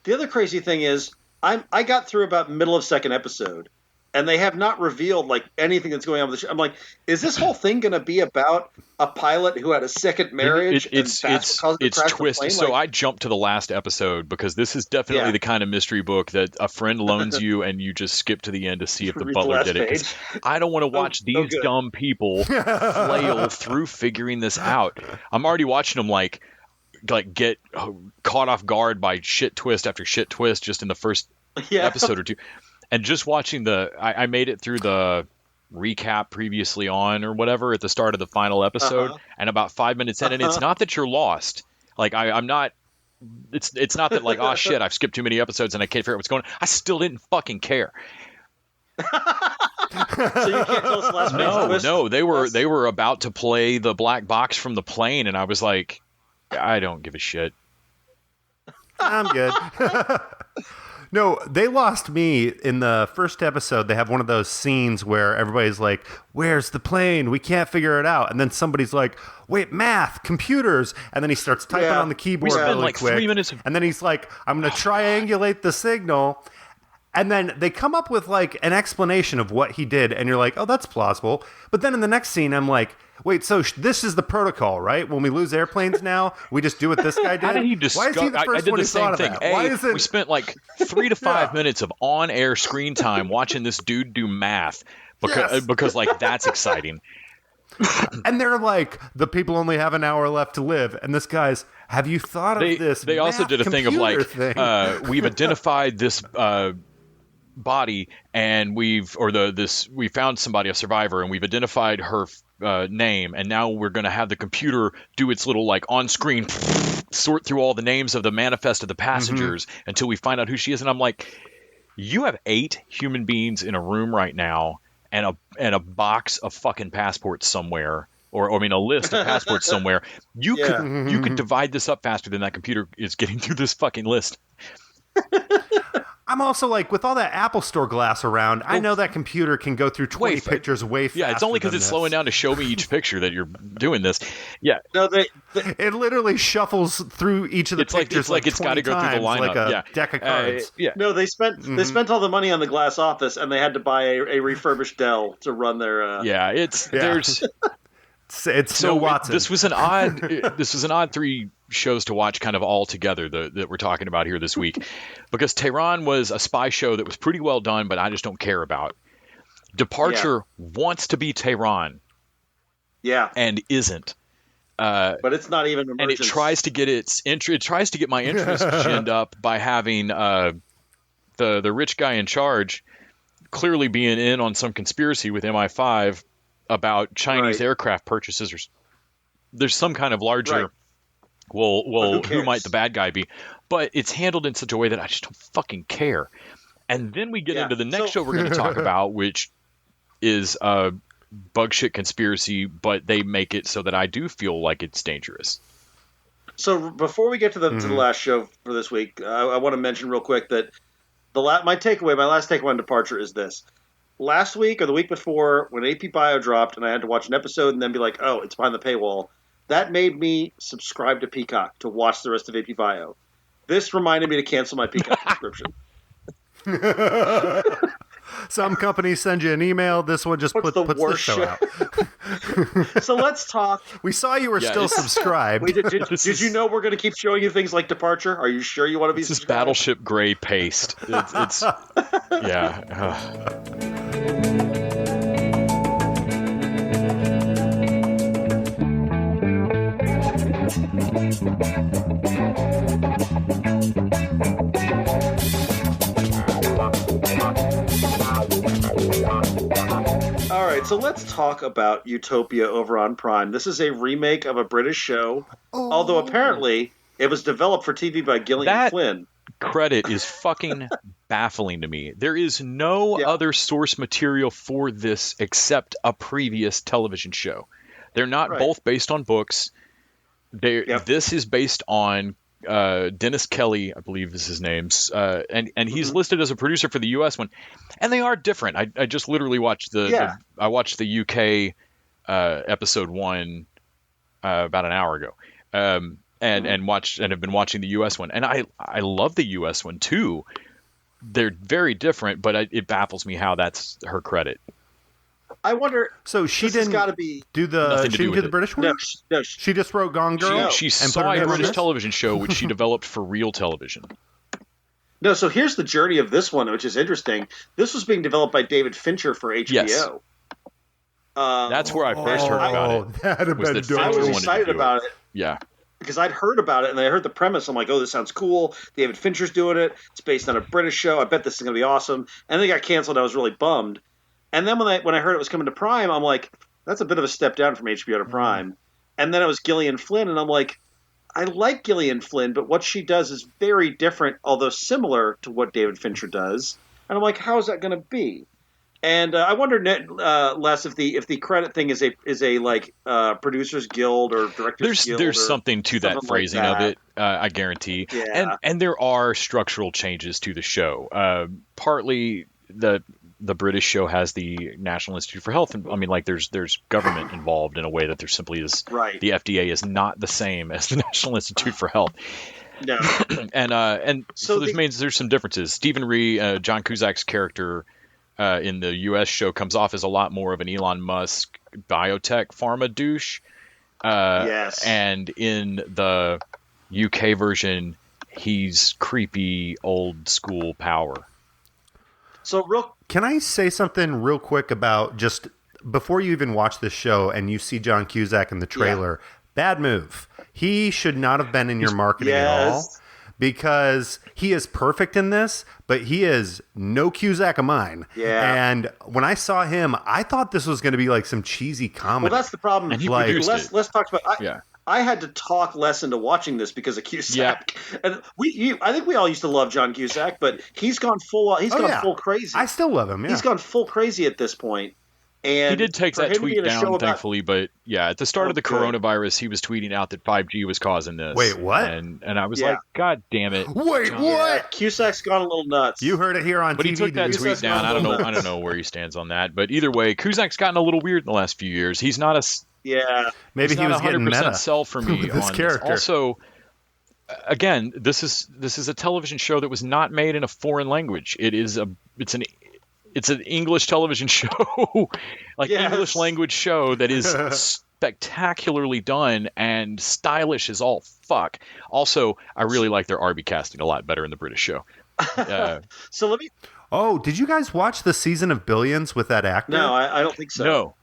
The other crazy thing is, I got through about middle of second episode, and they have not revealed like anything that's going on with the show. I'm like, is this whole thing going to be about a pilot who had a second marriage? It's twisted. So I jumped to the last episode because this is definitely the kind of mystery book that a friend loans you, and you just skip to the end to see if the butler did it. 'Cause I don't want to watch these dumb people flail through figuring this out. I'm already watching them like get caught off guard by shit twist after shit twist just in the first episode or two. And just watching I made it through the recap previously on or whatever at the start of the final episode, and about 5 minutes in, and it's not that you're lost. Like I'm not. It's not that like, oh shit, I've skipped too many episodes and I can't figure out what's going on. I still didn't fucking care. So you can't tell us the last twist? No, they were about to play the black box from the plane, and I was like, I don't give a shit. I'm good. No, they lost me in the first episode. They have one of those scenes where everybody's like, where's the plane? We can't figure it out. And then somebody's like, wait, math, computers. And then he starts typing on the keyboard really like quick. 3 minutes. And then he's like, I'm going to triangulate the signal. And then they come up with like an explanation of what he did. And you're like, oh, that's plausible. But then in the next scene, I'm like, wait, so this is the protocol, right? When we lose airplanes now, we just do what this guy did? How did he discuss? Why is he the first I did one the who same thought thing. of that? Why is it... We spent like 3 to 5 minutes of on-air screen time watching this dude do math because like, that's exciting. And they're like, the people only have an hour left to live. And this guy's, have you thought of this? They also did a thing of like, we've identified this body, and we found somebody, a survivor, and we've identified her name, and now we're going to have the computer do its little like on-screen sort through all the names of the manifest of the passengers until we find out who she is. And I'm like, you have 8 human beings in a room right now, and a box of fucking passports somewhere, or I mean a list of passports somewhere. You could divide this up faster than that computer is getting through this fucking list. I'm also like, with all that Apple Store glass around, I know that computer can go through 20 pictures way faster. Yeah, it's only because it's slowing down to show me each picture that you're doing this. Yeah. No, it literally shuffles through each of the pictures. It's got to go through the lineup. Like a deck of cards. No, they spent all the money on the glass office, and they had to buy a refurbished Dell to run their. There's. It's so Watson. This was an odd 3 shows to watch kind of all together that we're talking about here this week, because Tehran was a spy show that was pretty well done, but I just don't care about. Departure wants to be Tehran, and isn't. But it's not even emergence. And it tries to get my interest ginned up by having the rich guy in charge clearly being in on some conspiracy with MI5 about Chinese aircraft purchases, or there's some kind of larger. Well, who might the bad guy be? But it's handled in such a way that I just don't fucking care. And then we get into the next show we're going to talk about, which is a bug shit conspiracy, but they make it so that I do feel like it's dangerous. So before we get to the last show for this week, I want to mention real quick that my last takeaway on Departure is this. Last week or the week before, when AP Bio dropped and I had to watch an episode and then be like, oh, it's behind the paywall, that made me subscribe to Peacock to watch the rest of AP Bio. This reminded me to cancel my Peacock subscription. Some companies send you an email. This one just puts the show out. So let's talk. We saw you were still subscribed. Wait, did you know we're going to keep showing you things like Departure? Are you sure you want to be subscribed? This is Battleship Gray paste. It's All right, so let's talk about Utopia over on Prime. This is a remake of a British show, although apparently it was developed for TV by Gillian Flynn. Credit is fucking baffling to me. There is no other source material for this except a previous television show. They're not both based on books. This is based on Dennis Kelly, I believe is his name, and he's listed as a producer for the U.S. one, and they are different. I just literally watched the UK episode 1 about an hour ago, and have been watching the U.S. one, and I love the U.S. one too. They're very different, but it baffles me how that's her credit. I wonder. So she didn't do the British one. No, she just wrote Gone Girl. She saw a British television show which she developed for real television. No, so here's the journey of this one, which is interesting. This was being developed by David Fincher for HBO. Yes. That's where I first heard about it. I was excited about it. Yeah. Because I'd heard about it, and I heard the premise. I'm like, oh, this sounds cool. David Fincher's doing it. It's based on a British show. I bet this is going to be awesome. And then it got canceled. I was really bummed. And then when I heard it was coming to Prime, I'm like, that's a bit of a step down from HBO to Prime. And then it was Gillian Flynn, and I'm like, I like Gillian Flynn, but what she does is very different, although similar to what David Fincher does. And I'm like, how is that going to be? And I wonder, Les, if the credit thing is a like Producers Guild or Directors Guild. There's something to that phrasing of it, I guarantee. Yeah. And there are structural changes to the show. Partly the British show has the National Institute for Health. I mean, like there's government involved in a way that there simply is. Right. The FDA is not the same as the National Institute for Health. No. and so there's some differences. Stephen Ree, John Cusack's character in the U.S. show comes off as a lot more of an Elon Musk biotech pharma douche. Yes. And in the UK version, he's creepy old school power. So can I say something real quick about just before you even watch this show and you see John Cusack in the trailer? Bad move. He should not have been in your marketing at all, because he is perfect in this, but he is no Cusack of mine. Yeah. And when I saw him, I thought this was going to be like some cheesy comedy. Well, that's the problem. And he produced it. Les talked about. I had to talk Les into watching this because of Cusack. Yeah. And I think we all used to love John Cusack, but he's gone full crazy. I still love him. Yeah. He's gone full crazy at this point. And he did take that tweet down, thankfully, but at the start of the coronavirus, he was tweeting out that 5G was causing this. Wait, what? And I was like, God damn it! Wait, what? Cusack's gone a little nuts. You heard it here on TV. But he took that tweet down. I don't know where he stands on that. But either way, Cusack's gotten a little weird in the last few years. He's not maybe he was getting 100% meta. Sell for me this on character. This. Also, again, this is a television show that was not made in a foreign language. It's an English television show, English language show that is spectacularly done and stylish as all fuck. Also, I really like their Arby casting a lot better in the British show. So let me. Oh, did you guys watch the season of Billions with that actor? No, I don't think so. No.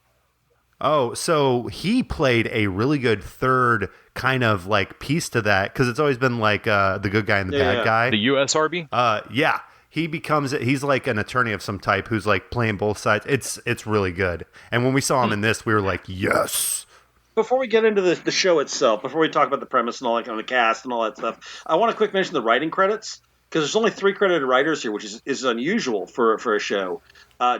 Oh, so he played a really good third kind of like piece to that, because it's always been like the good guy and the bad guy. The U.S. Arby? Yeah. He's like an attorney of some type who's like playing both sides. It's really good. And when we saw him in this, we were like, yes. Before we get into the show itself, before we talk about the premise and all that kind of the cast and all that stuff, I want to quick mention the writing credits, because there's only 3 credited writers here, which is unusual for a show.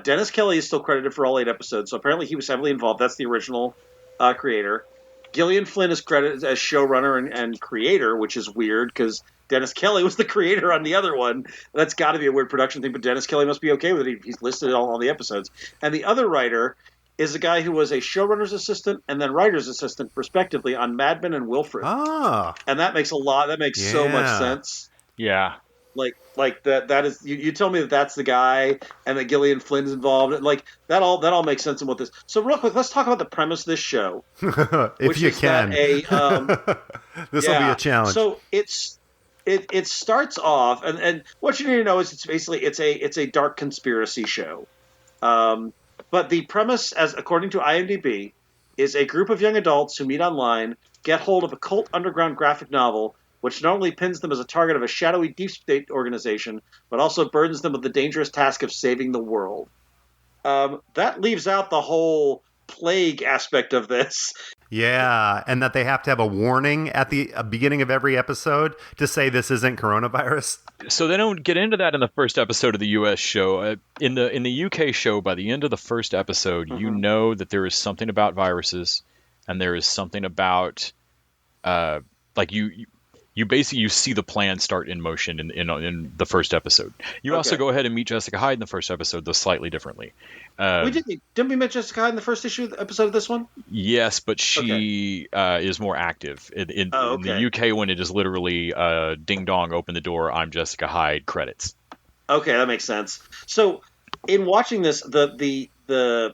Dennis Kelly is still credited for all 8 episodes, so apparently he was heavily involved. That's the original creator. Gillian Flynn is credited as showrunner and creator, which is weird because Dennis Kelly was the creator on the other one. That's got to be a weird production thing, but Dennis Kelly must be okay with it. He's listed all the episodes. And the other writer is a guy who was a showrunner's assistant and then writer's assistant, respectively, on Mad Men and Wilfred. Ah. And that makes so much sense. Yeah. Like that is you tell me that's the guy and that Gillian Flynn is involved. Like that all makes sense in what this. So real quick, let's talk about the premise of this show. If you can. This will be a challenge. So it starts off and what you need to know is it's a dark conspiracy show. But the premise, as according to IMDb, is a group of young adults who meet online, get hold of a cult underground graphic novel, which not only pins them as a target of a shadowy deep state organization, but also burdens them with the dangerous task of saving the world. That leaves out the whole plague aspect of this. Yeah, and that they have to have a warning at the beginning of every episode to say this isn't coronavirus. So they don't get into that in the first episode of the U.S. show. In the U.K. show, by the end of the first episode, you know that there is something about viruses, and there is something about like you basically you see the plan start in motion in the first episode. You also go ahead and meet Jessica Hyde in the first episode, though slightly differently. Didn't we meet Jessica Hyde in the first episode of this one? Yes, but she is more active. In the UK one, it is literally ding dong, open the door, I'm Jessica Hyde, credits. Okay, that makes sense. So in watching this, the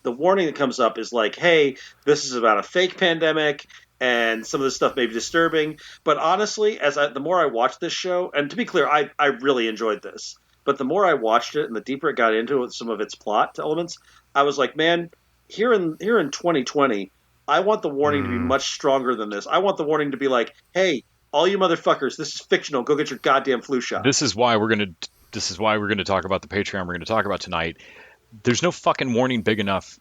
warning that comes up is like, hey, this is about a fake pandemic. And some of this stuff may be disturbing, but honestly, the more I watched this show, and to be clear, I really enjoyed this, but the more I watched it and the deeper it got into some of its plot elements, I was like, man, here in 2020, I want the warning to be much stronger than this. I want the warning to be like, hey, all you motherfuckers, this is fictional. Go get your goddamn flu shot. This is why we're gonna talk about the Patreon. We're gonna talk about tonight. There's no fucking warning big enough.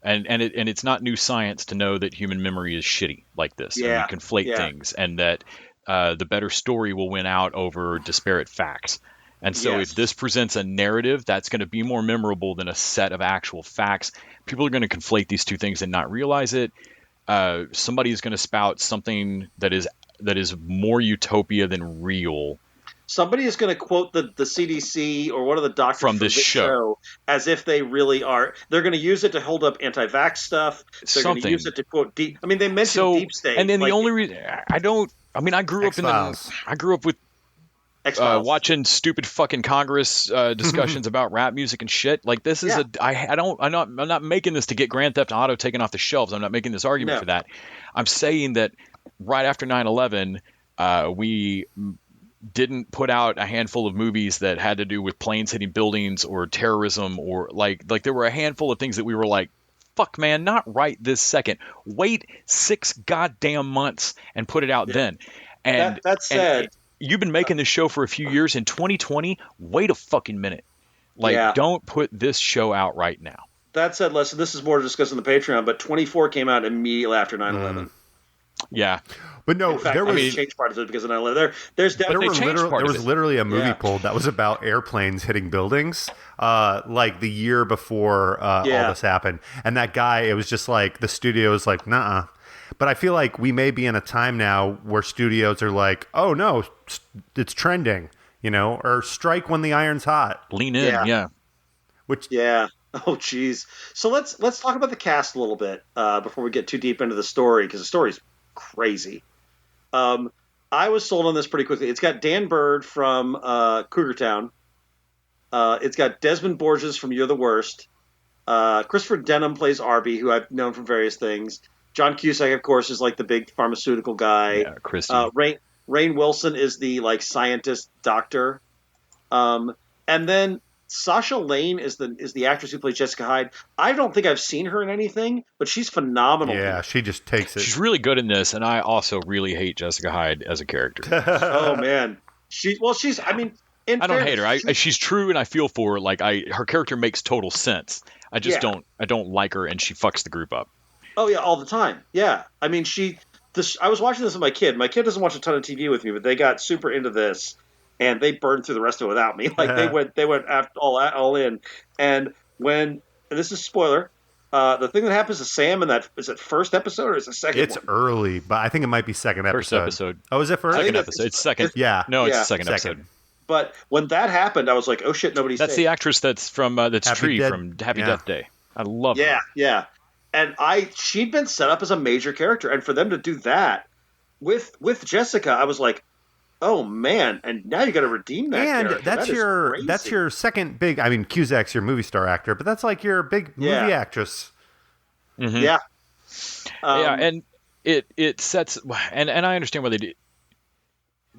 And it's not new science to know that human memory is shitty like this. Yeah. And we conflate things, and that the better story will win out over disparate facts. And so if this presents a narrative that's going to be more memorable than a set of actual facts, people are going to conflate these two things and not realize it. Somebody is going to spout something that is more utopia than real. Somebody is going to quote the CDC or one of the doctors from this show as if they really are. They're going to use it to hold up anti-vax stuff. They're going to use it to quote deep. I mean, they mentioned deep state. And then the only reason I grew up with watching stupid fucking Congress discussions about rap music and shit. Like this is I'm not making this to get Grand Theft Auto taken off the shelves. I'm not making this argument for that. I'm saying that right after 9/11, we didn't put out a handful of movies that had to do with planes hitting buildings or terrorism, or like there were a handful of things that we were like, fuck man, not right this second. Wait 6 goddamn months and put it out then. And that said, and you've been making this show for a few years. In 2020, wait a fucking minute. Don't put this show out right now. That said, listen, this is more to discuss on the Patreon, but 24 came out immediately after 9/11. Yeah. But no, in fact, there was change part of it because of 9/11. There's definitely there was literally a movie pulled that was about airplanes hitting buildings, like the year before all this happened. And that guy, it was just like the studio was like, nah. But I feel like we may be in a time now where studios are like, oh no, it's trending, or strike when the iron's hot. Lean in, Oh, geez. So let's talk about the cast a little bit before we get too deep into the story, because the story's crazy. I was sold on this pretty quickly. It's got Dan Bird from Cougar Town. It's got Desmond Borges from You're the Worst. Christopher Denham plays Arby, who I've known from various things. John Cusack, of course, is like the big pharmaceutical guy. Yeah, Christy. Rainn Wilson is the scientist doctor. And then Sasha Lane is the actress who plays Jessica Hyde. I don't think I've seen her in anything, but she's phenomenal. Yeah, she just takes it. She's really good in this, and I also really hate Jessica Hyde as a character. Oh man, she's. I mean, I don't hate her. She's true, and I feel for her. Her character makes total sense. I just don't. I don't like her, and she fucks the group up. Oh yeah, all the time. Yeah, I mean, I was watching this with my kid. My kid doesn't watch a ton of TV with me, but they got super into this. And they burned through the rest of it without me. They went all in. And this is a spoiler, the thing that happens to Sam in that, is it first episode or is it second? It's early, but I think it might be second episode. First episode. Oh, is it first? Second episode. It's second. No, it's the second episode. But when that happened, I was like, oh shit, nobody's That's safe. The actress that's from that's Tree from Happy Death Day. I love her. Yeah. And she'd been set up as a major character, and for them to do that with Jessica, I was like, oh man! And now you got to redeem that. And character. that's your second big. I mean, Cusack's your movie star actor, but that's like your big movie actress. Mm-hmm. Yeah, and it sets. And I understand why they did.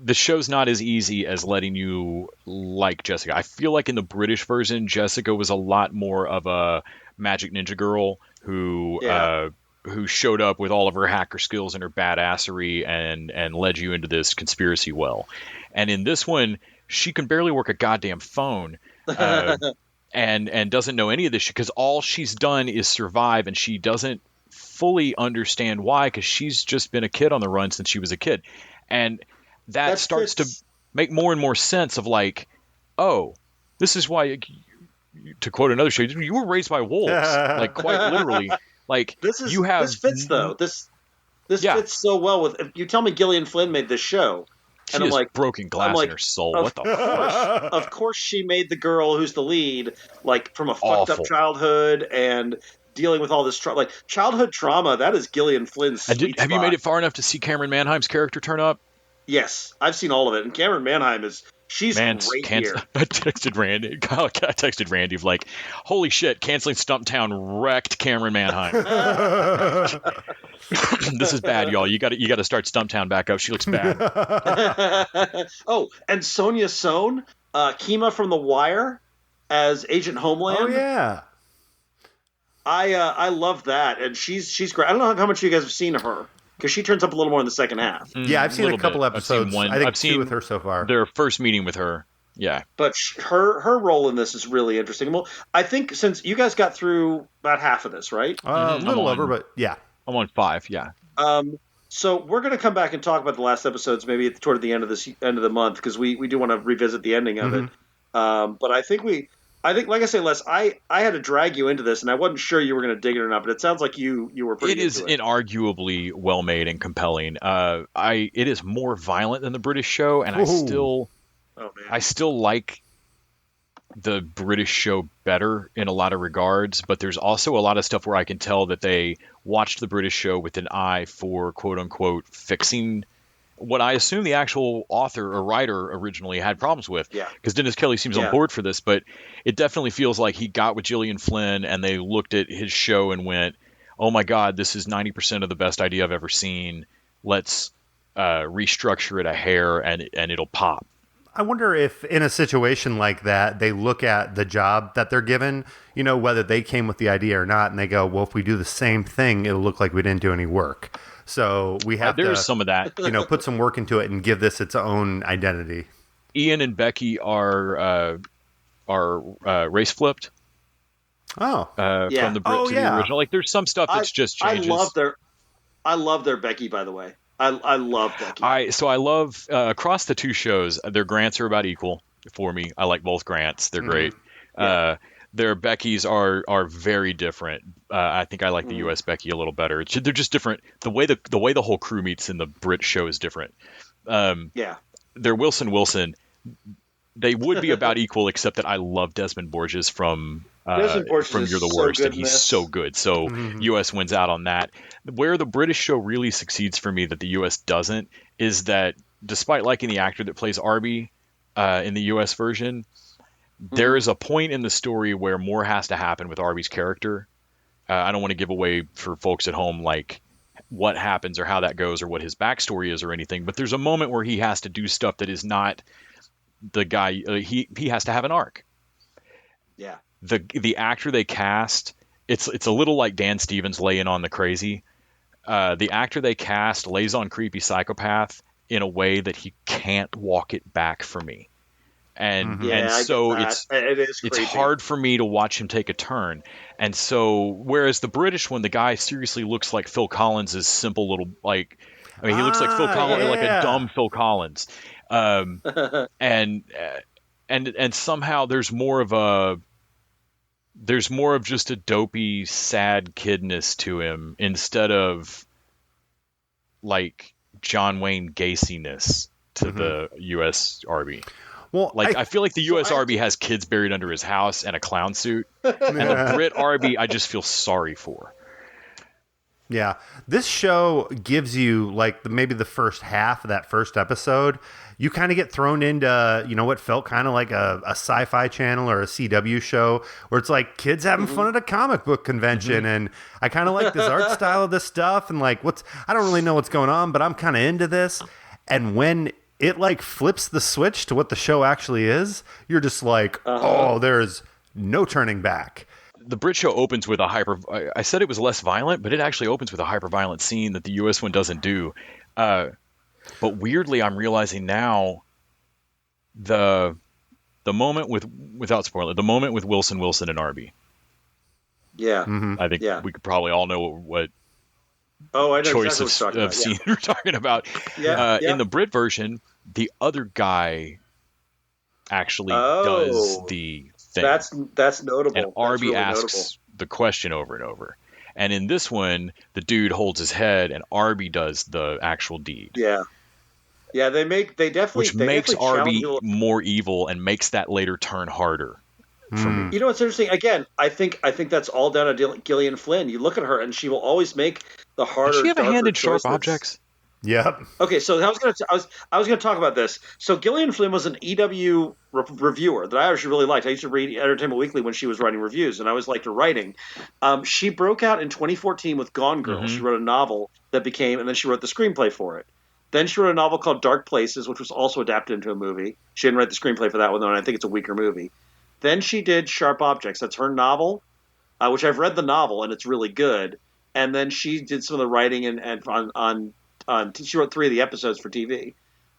The show's not as easy as letting you like Jessica. I feel like in the British version, Jessica was a lot more of a magic ninja girl who showed up with all of her hacker skills and her badassery and led you into this conspiracy well. And in this one, she can barely work a goddamn phone. and doesn't know any of this shit because all she's done is survive, and she doesn't fully understand why, because she's just been a kid on the run since she was a kid. And that starts to make more and more sense of like, oh, this is why, to quote another show, you were raised by wolves, like quite literally. Like this fits though. This fits so well with. If you tell me Gillian Flynn made this show, and I'm like, broken glass in her soul. What the fuck? Of course, she made the girl who's the lead like from a fucked up childhood and dealing with all this like childhood trauma. That is Gillian Flynn's. Have you made it far enough to see Cameron Manheim's character turn up? Yes, I've seen all of it, and Cameron Manheim is. She's great here. I texted Randy of like, holy shit, canceling Stumptown wrecked Cameron Manheim. This is bad, y'all. You got to start Stumptown back up. She looks bad. Oh, and Sonia Sohn, Kima from The Wire as Agent Homeland. Oh yeah. I love that, and she's great. I don't know how much you guys have seen of her. Because she turns up a little more in the second half. Yeah, I've seen a couple episodes. I've seen 2 with her so far. Their first meeting with her. Yeah. But her role in this is really interesting. Well, I think since you guys got through about half of this, right? A little over, but yeah. I'm on 5, yeah. So we're going to come back and talk about the last episodes maybe toward the end of the month, because we do want to revisit the ending of it. But I think, like I say, Les, I had to drag you into this, and I wasn't sure you were going to dig it or not, but it sounds like you were pretty into it. It is inarguably well-made and compelling. It is more violent than the British show, and I still like the British show better in a lot of regards, but there's also a lot of stuff where I can tell that they watched the British show with an eye for quote-unquote fixing what I assume the actual author or writer originally had problems with. Yeah. Because Dennis Kelly seems on board for this, but it definitely feels like he got with Gillian Flynn and they looked at his show and went, oh my God, this is 90% of the best idea I've ever seen. Let's restructure it a hair and it'll pop. I wonder if in a situation like that, they look at the job that they're given, whether they came with the idea or not, and they go, well, if we do the same thing, it'll look like we didn't do any work. So we have there's some of that, put some work into it and give this its own identity. Ian and Becky are race flipped. Oh, from the Brit to the original. Like there's some stuff that's just changes. I love their Becky, by the way. I love Becky. I love across the 2 shows, their Grants are about equal for me. I like both Grants. They're great. Yeah. Their Beckys are very different. I think I like the U.S. Becky a little better. They're just different. The way the whole crew meets in the Brit show is different. Their Wilson. They would be about equal, except that I love Desmond Borges from You're the Worst, and he's so good. So U.S. wins out on that. Where the British show really succeeds for me that the U.S. doesn't is that despite liking the actor that plays Arby in the U.S. version, there is a point in the story where more has to happen with Arby's character. I don't want to give away for folks at home like what happens or how that goes or what his backstory is or anything, but there's a moment where he has to do stuff that is not the guy. He has to have an arc. Yeah. The actor they cast, it's a little like Dan Stevens laying on the crazy. The actor they cast lays on creepy psychopath in a way that he can't walk it back for me. And so it's hard for me to watch him take a turn. And so whereas the British one, the guy seriously looks like Phil Collins' simple little he looks like Phil Collins, like a dumb Phil Collins. And somehow there's more of just a dopey, sad kidness to him instead of like John Wayne Gacy-ness to the U.S. Arby. Well, I feel like the U.S. Arby has kids buried under his house and a clown suit, and the Brit Arby I just feel sorry for. Yeah, this show gives you maybe the first half of that first episode. You kind of get thrown into, what felt kind of like a sci-fi channel or a CW show where it's like kids having fun at a comic book convention. And I kind of like this art style of this stuff. And I don't really know what's going on, but I'm kind of into this. And when it flips the switch to what the show actually is, you're just like, oh, there's no turning back. The Brit show opens with I said it was less violent, but it actually opens with a hyper-violent scene that the U.S. one doesn't do. But weirdly, I'm realizing now the moment without spoiler, the moment with Wilson and Arby. Yeah. I think we could probably all know what I know choice exactly of scene we're talking about. In the Brit version, the other guy actually does the thing. That's notable. And Arby really asks notable. the question over and over. And in this one, the dude holds his head, and Arby does the actual deed. Yeah. Yeah, they definitely makes Arby more evil and makes that later turn harder for me. You know what's interesting? Again, I think that's all down to Gillian Flynn. You look at her, and she will always make the harder. Does she have a hand in choices. Sharp Objects? Yep. Okay, so I was going to talk about this. So Gillian Flynn was an EW reviewer that I actually really liked. I used to read Entertainment Weekly when she was writing reviews, and I always liked her writing. She broke out in 2014 with Gone Girl. She wrote a novel that became, and then she wrote the screenplay for it. Then she wrote a novel called Dark Places, which was also adapted into a movie. She didn't write the screenplay for that one, though, and I think it's a weaker movie. Then she did Sharp Objects. That's her novel, which I've read the novel, and it's really good. And then she did some of the writing and she wrote 3 of the episodes for TV.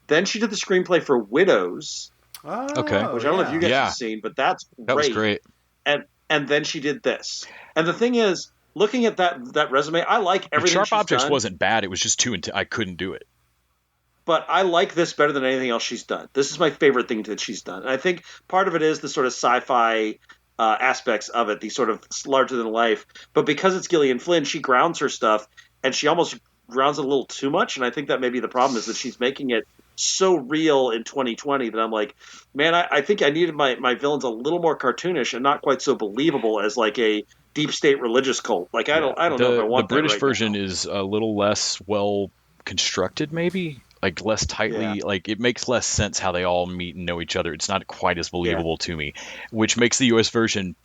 Then she did the screenplay for Widows, which I don't know if you guys have seen, but that was great. And then she did this. And the thing is, looking at that resume, I like everything. Sharp Objects done, wasn't bad. It was just I couldn't do it. But I like this better than anything else she's done. This is my favorite thing that she's done. And I think part of it is the sort of sci-fi aspects of it, the sort of larger than life. But because it's Gillian Flynn, she grounds her stuff, and she almost grounds it a little too much. And I think that maybe the problem is that she's making it so real in 2020 that I'm like, man, I think I needed my villains a little more cartoonish and not quite so believable as like a deep state religious cult. Like I don't know if I want the British version now. is a little less well constructed, maybe. Like less tightly, like it makes less sense how they all meet and know each other. It's not quite as believable to me, which makes the US version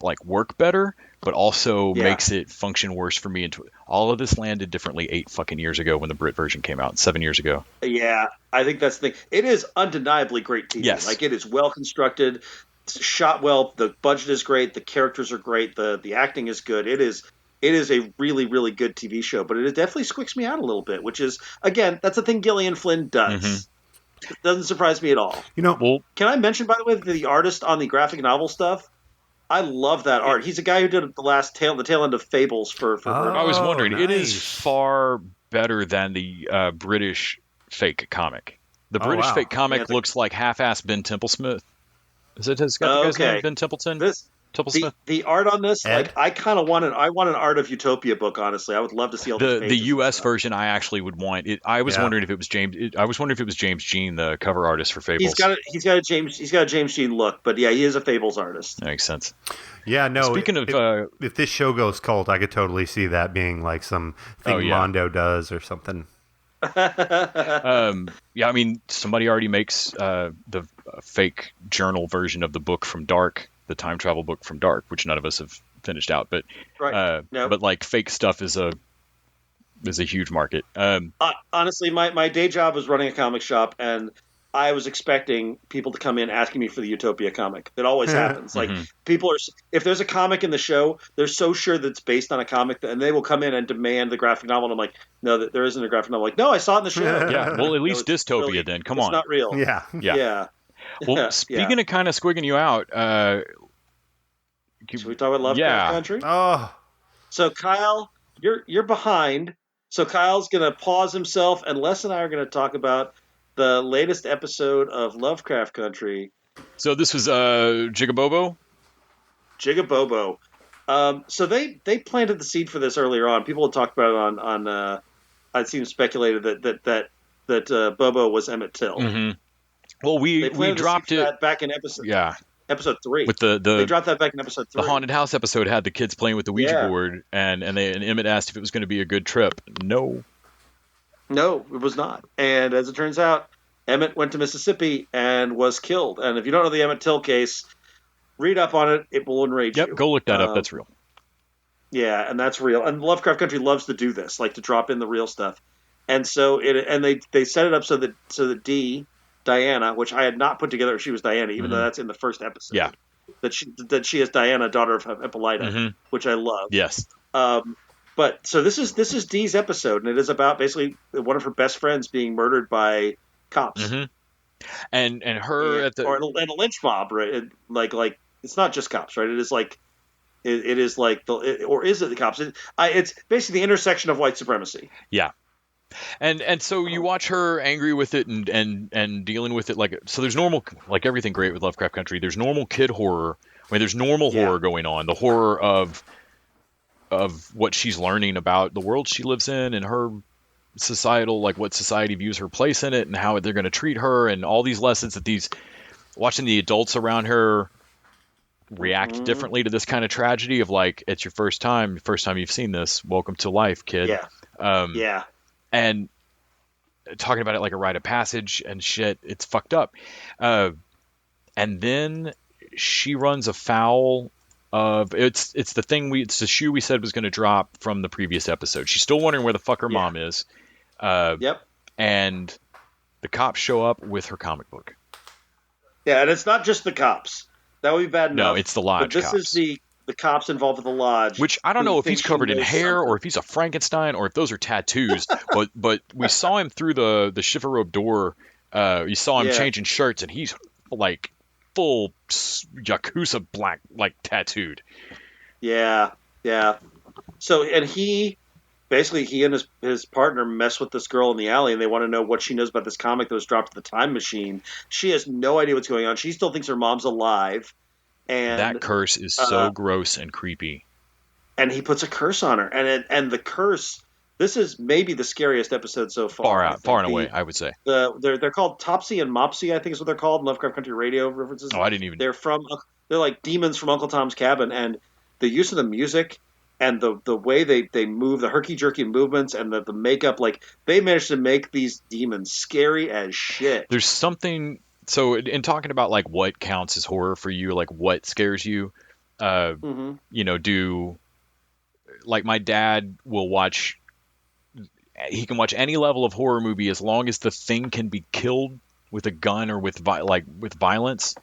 like work better, but also makes it function worse for me. All of this landed differently 8 fucking years ago when the Brit version came out, 7 years ago. Yeah, I think that's the thing. It is undeniably great TV. Yes. Like it is well constructed, shot well. The budget is great. The characters are great. The acting is good. It is a really, really good TV show, but it definitely squeaks me out a little bit, which is, again, that's a thing Gillian Flynn does. It doesn't surprise me at all. Can I mention, by the way, the artist on the graphic novel stuff? I love that art. He's a guy who did the tail end of Fables for I was wondering. Nice. It is far better than the British fake comic. The British fake comic looks like half-assed Ben Templesmith. Is it got the guy's name, Ben Templeton? The art on this, like I kind of want an Art of Utopia book. Honestly, I would love to see all the U.S. version. I actually would want it. I was wondering if it was James. I was wondering if it was James Jean, the cover artist for Fables. He's got a James Jean look, but yeah, he is a Fables artist. That makes sense. Yeah, no. Speaking of, if this show goes cult, I could totally see that being like some thing Mondo does or something. I mean, somebody already makes the fake journal version of the book from Dark. The time travel book from Dark, which none of us have finished out, but but like fake stuff is a huge market. Honestly, my day job was running a comic shop, and I was expecting people to come in asking me for the Utopia comic. It always happens. Like people if there's a comic in the show, they're so sure that it's based on a comic, and they will come in and demand the graphic novel. And I'm like, no, there isn't a graphic novel. I'm like, no, I saw it in the show. Yeah, well, at least Dystopia really, then. Come on, it's not real. Yeah. Well, speaking of kind of squigging you out, should we talk about Lovecraft Country? Oh, so Kyle, you're behind. So Kyle's gonna pause himself, and Les and I are gonna talk about the latest episode of Lovecraft Country. So this was Jigabobo. Jigabobo. So they planted the seed for this earlier on. People had talked about it on I'd seen speculated that Bobo was Emmett Till. Mm-hmm. Well, we dropped it back in episode 3. With they dropped that back in episode 3. The haunted house episode had the kids playing with the Ouija board, and Emmett asked if it was going to be a good trip. No, it was not. And as it turns out, Emmett went to Mississippi and was killed. And if you don't know the Emmett Till case, read up on it. It will enrage you. Yep, go look that up. That's real. Yeah, and that's real. And Lovecraft Country loves to do this, like to drop in the real stuff. And so they set it up so that Diana, which I had not put together if she was Diana, even though that's in the first episode. Yeah. That she is Diana, daughter of Hippolyta, which I love. Yes. But so this is Dee's episode, and it is about basically one of her best friends being murdered by cops. And her at the or and a lynch mob, right? Like it's not just cops, right? It is like it is like or is it the cops? It's basically the intersection of white supremacy. yeah. And so you watch her angry with it and dealing with it so there's normal, like everything great with Lovecraft Country. There's normal kid horror. I mean, there's normal horror going on. The horror of what she's learning about the world she lives in and her societal, like what society views her place in it and how they're going to treat her, and all these lessons that watching the adults around her react differently to this kind of tragedy of like, it's your first time you've seen this. Welcome to life, kid. Yeah. And talking about it like a rite of passage and shit, it's fucked up. And then she runs afoul of it's the shoe we said was going to drop from the previous episode. She's still wondering where the fuck her mom is. And the cops show up with her comic book. Yeah, and it's not just the cops. That would be bad enough. No, it's the lodge. But this cops. is the cops involved with the lodge. Which I don't know if he's covered in hair or if he's a Frankenstein or if those are tattoos. but we saw him through the chifforobe door. You saw him changing shirts, and he's like full Yakuza black, like tattooed. Yeah. So, and he and his partner mess with this girl in the alley, and they want to know what she knows about this comic that was dropped in the time machine. She has no idea what's going on. She still thinks her mom's alive. And that curse is so gross and creepy. And he puts a curse on her, and the curse. This is maybe the scariest episode so far. Far and away, I would say. They're called Topsy and Mopsy, I think is what they're called in Lovecraft Country radio references. Oh, I didn't even. They're like demons from Uncle Tom's Cabin, and the use of the music and the way they move, the herky jerky movements, and the makeup, like they managed to make these demons scary as shit. There's something. So in talking about like what counts as horror for you, like what scares you, like my dad will watch. He can watch any level of horror movie as long as the thing can be killed with a gun or with violence.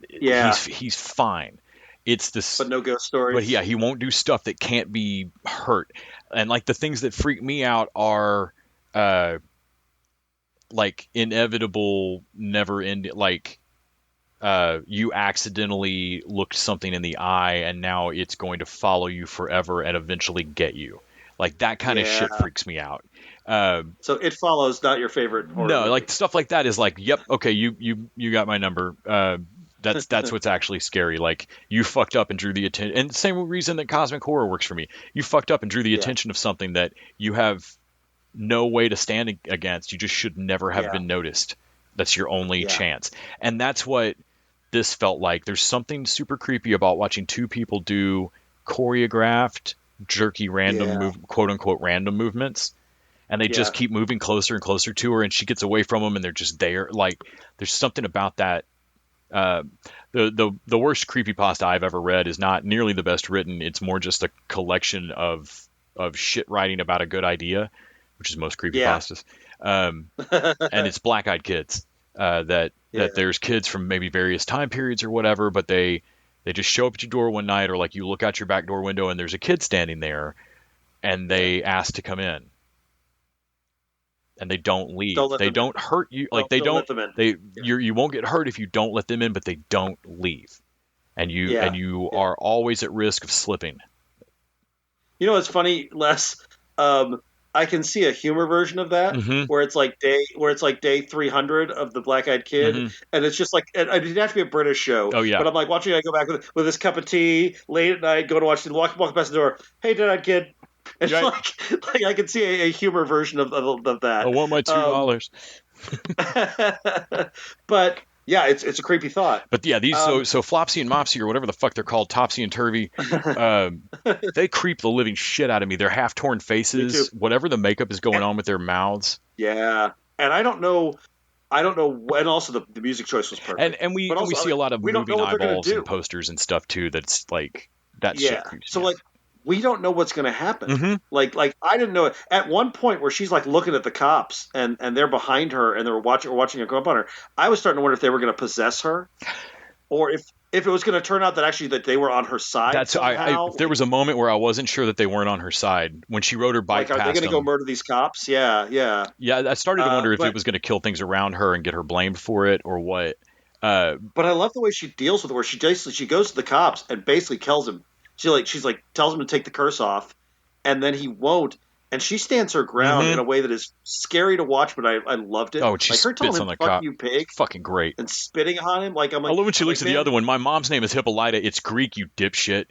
Yeah, he's fine. It's this, but no ghost stories. But yeah, he won't do stuff that can't be hurt. And like the things that freak me out are, like inevitable, never ending. Like, you accidentally looked something in the eye, and now it's going to follow you forever and eventually get you. Like that kind of shit freaks me out. So It Follows, not your favorite horror movie. Like stuff like that is like, yep, okay, you got my number. That's what's actually scary. Like you fucked up and drew the attention, and same reason that cosmic horror works for me. You fucked up and drew the attention of something that you have no way to stand against. You just should never have been noticed. That's your only chance, and that's what this felt like. There's something super creepy about watching two people do choreographed, jerky, random quote unquote random movements. And they just keep moving closer and closer to her, and she gets away from them, and they're just there. Like, there's something about that. The worst creepypasta I've ever read is not nearly the best written. It's more just a collection of shit writing about a good idea, which is most creepypastas. And it's Black-Eyed Kids. That there's kids from maybe various time periods or whatever, but they just show up at your door one night, or like you look out your back door window and there's a kid standing there, and they ask to come in. And they don't leave. They don't hurt you. Like they don't. You won't get hurt if you don't let them in, but they don't leave, and you are always at risk of slipping. You know what's funny, Les? I can see a humor version of that where it's like day 300 of the Black-Eyed Kid, and it's just like it have to be a British show. Oh yeah. But I'm like watching. I go back with this cup of tea late at night, go to watch. Walk past the door. Hey, Dead-Eyed Kid. It's like I can see a humor version of that. I want my $2. But yeah, it's a creepy thought. But yeah, these so Flopsy and Mopsy, or whatever the fuck they're called, Topsy and Turvy, they creep the living shit out of me. Their half torn faces, whatever the makeup is going on with their mouths. Yeah, and I don't know. And also the music choice was perfect. And we see a lot of moving eyeballs and posters and stuff too. That's like that shit creeps me out. Like, we don't know what's going to happen. Like I didn't know it. At one point where she's like looking at the cops and they're behind her and they're watching her go up on her, I was starting to wonder if they were going to possess her, or if it was going to turn out that actually that they were on her side. That's somehow. there was a moment where I wasn't sure that they weren't on her side when she rode her bike Like, are past they going to go them. murder these cops? Yeah. Yeah, I started to wonder if but- it was going to kill things around her and get her blamed for it or what. But I love the way she deals with it, where she goes to the cops and basically tells him, she's like tells him to take the curse off, and then he won't, and she stands her ground in a way that is scary to watch, but I loved it. Oh, she like her telling spits him on the "fuck cop. you, pig," Fucking great. and spitting on him. Like I'm like, I love when she I'm looks like, at the man, other one. My mom's name is Hippolyta. It's Greek, you dipshit.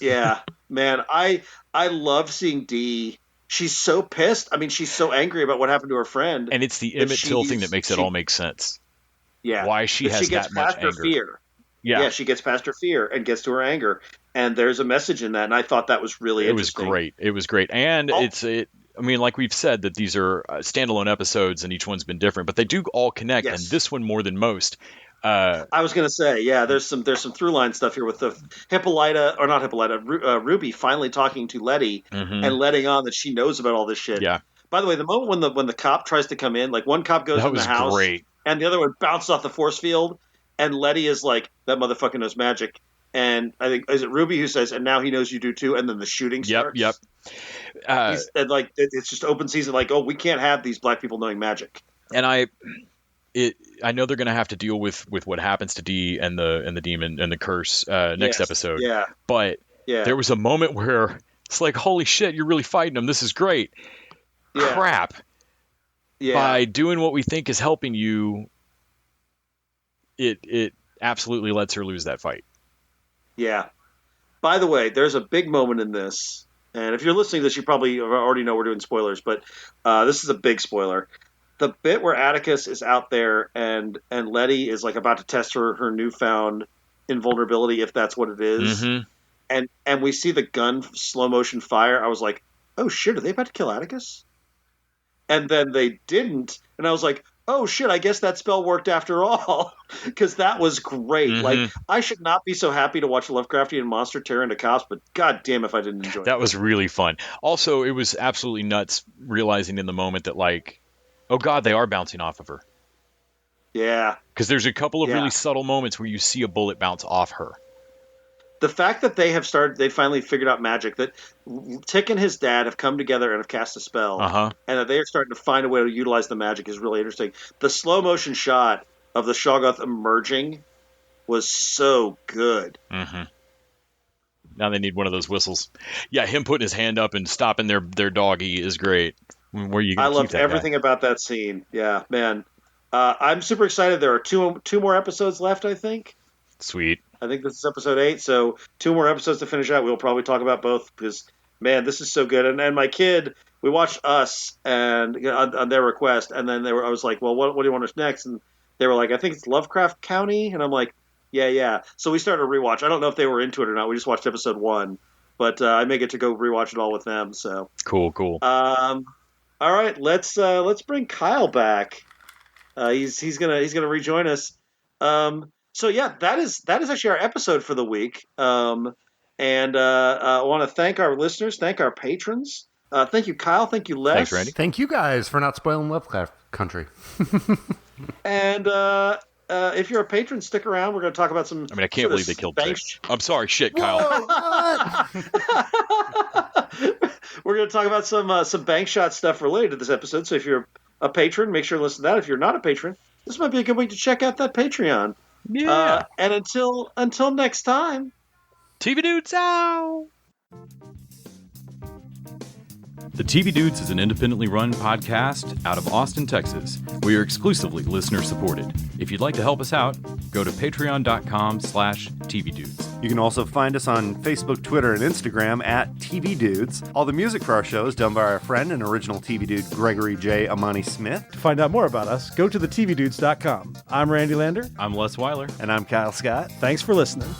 Yeah, man, I love seeing Dee. She's so pissed. I mean, she's so angry about what happened to her friend. And it's the Emmett Till thing that makes it all make sense. Yeah, why she has gets that much past her anger. fear. Yeah, she gets past her fear and gets to her anger, and there's a message in that, and I thought that was really interesting. It was great, and I mean, like we've said, that these are standalone episodes, and each one's been different, but they do all connect, and this one more than most. I was going to say, yeah, there's some through line stuff here with the Ruby finally talking to Letty and letting on that she knows about all this shit. Yeah. By the way, the moment when the cop tries to come in, like one cop goes in the house, great. And the other one bounces off the force field, and Letty is like, that motherfucker knows magic. And I think, is it Ruby who says, and now he knows you do too, and then the shooting starts? Yep. And like, it's just open season, like, oh, we can't have these black people knowing magic. And I know they're going to have to deal with what happens to Dee and the demon and the curse next episode. Yeah. But there was a moment where it's like, holy shit, you're really fighting them. This is great. Yeah. Crap. Yeah. By doing what we think is helping you, it absolutely lets her lose that fight. Yeah. By the way, there's a big moment in this, and if you're listening to this, you probably already know we're doing spoilers, but this is a big spoiler. The bit where Atticus is out there and Letty is like about to test her newfound invulnerability, if that's what it is, and we see the gun slow motion fire. I was like, oh shit, are they about to kill Atticus? And then they didn't, and I was like, oh shit, I guess that spell worked after all, because that was great. Like, I should not be so happy to watch a Lovecraftian monster tear into cops, but god damn if I didn't enjoy it. That was really fun. Also, it was absolutely nuts realizing in the moment that, like, oh god, they are bouncing off of her. Yeah. Because there's a couple of really subtle moments where you see a bullet bounce off her. The fact that they finally figured out magic, that Tick and his dad have come together and have cast a spell, and that they are starting to find a way to utilize the magic is really interesting. The slow motion shot of the Shoggoth emerging was so good. Now they need one of those whistles. Yeah, him putting his hand up and stopping their doggy is great. Where you? I loved everything about that scene. Yeah, man. I'm super excited. There are two more episodes left, I think. Sweet. I think this is episode 8, so 2 more episodes to finish out. We'll probably talk about both because, man, this is so good. And my kid, we watched Us and on their request, and then I was like, well, what do you want us next? And they were like, I think it's Lovecraft County, and I'm like, yeah. So we started a rewatch. I don't know if they were into it or not. We just watched episode 1, but I may get to go rewatch it all with them. So cool. All right, let's bring Kyle back. He's gonna rejoin us. So yeah, that is actually our episode for the week. And I want to thank our listeners, thank our patrons. Thank you, Kyle. Thank you, Les. Thanks, Randy. Thank you guys for not spoiling Lovecraft Country. And if you're a patron, stick around. We're going to talk about some. I mean, I can't believe they killed Tick. I'm sorry, shit, Kyle. We're going to talk about some bank shot stuff related to this episode. So if you're a patron, make sure to listen to that. If you're not a patron, this might be a good week to check out that Patreon. Yeah. And until next time, TV Dudes out. The TV Dudes is an independently run podcast out of Austin, Texas. We are exclusively listener supported. If you'd like to help us out, go to patreon.com/tvdudes. You can also find us on Facebook, Twitter, and Instagram at TV Dudes. All the music for our show is done by our friend and original TV dude, Gregory J. Amani Smith. To find out more about us, go to thetvdudes.com. I'm Randy Lander. I'm Les Weiler. And I'm Kyle Scott. Thanks for listening.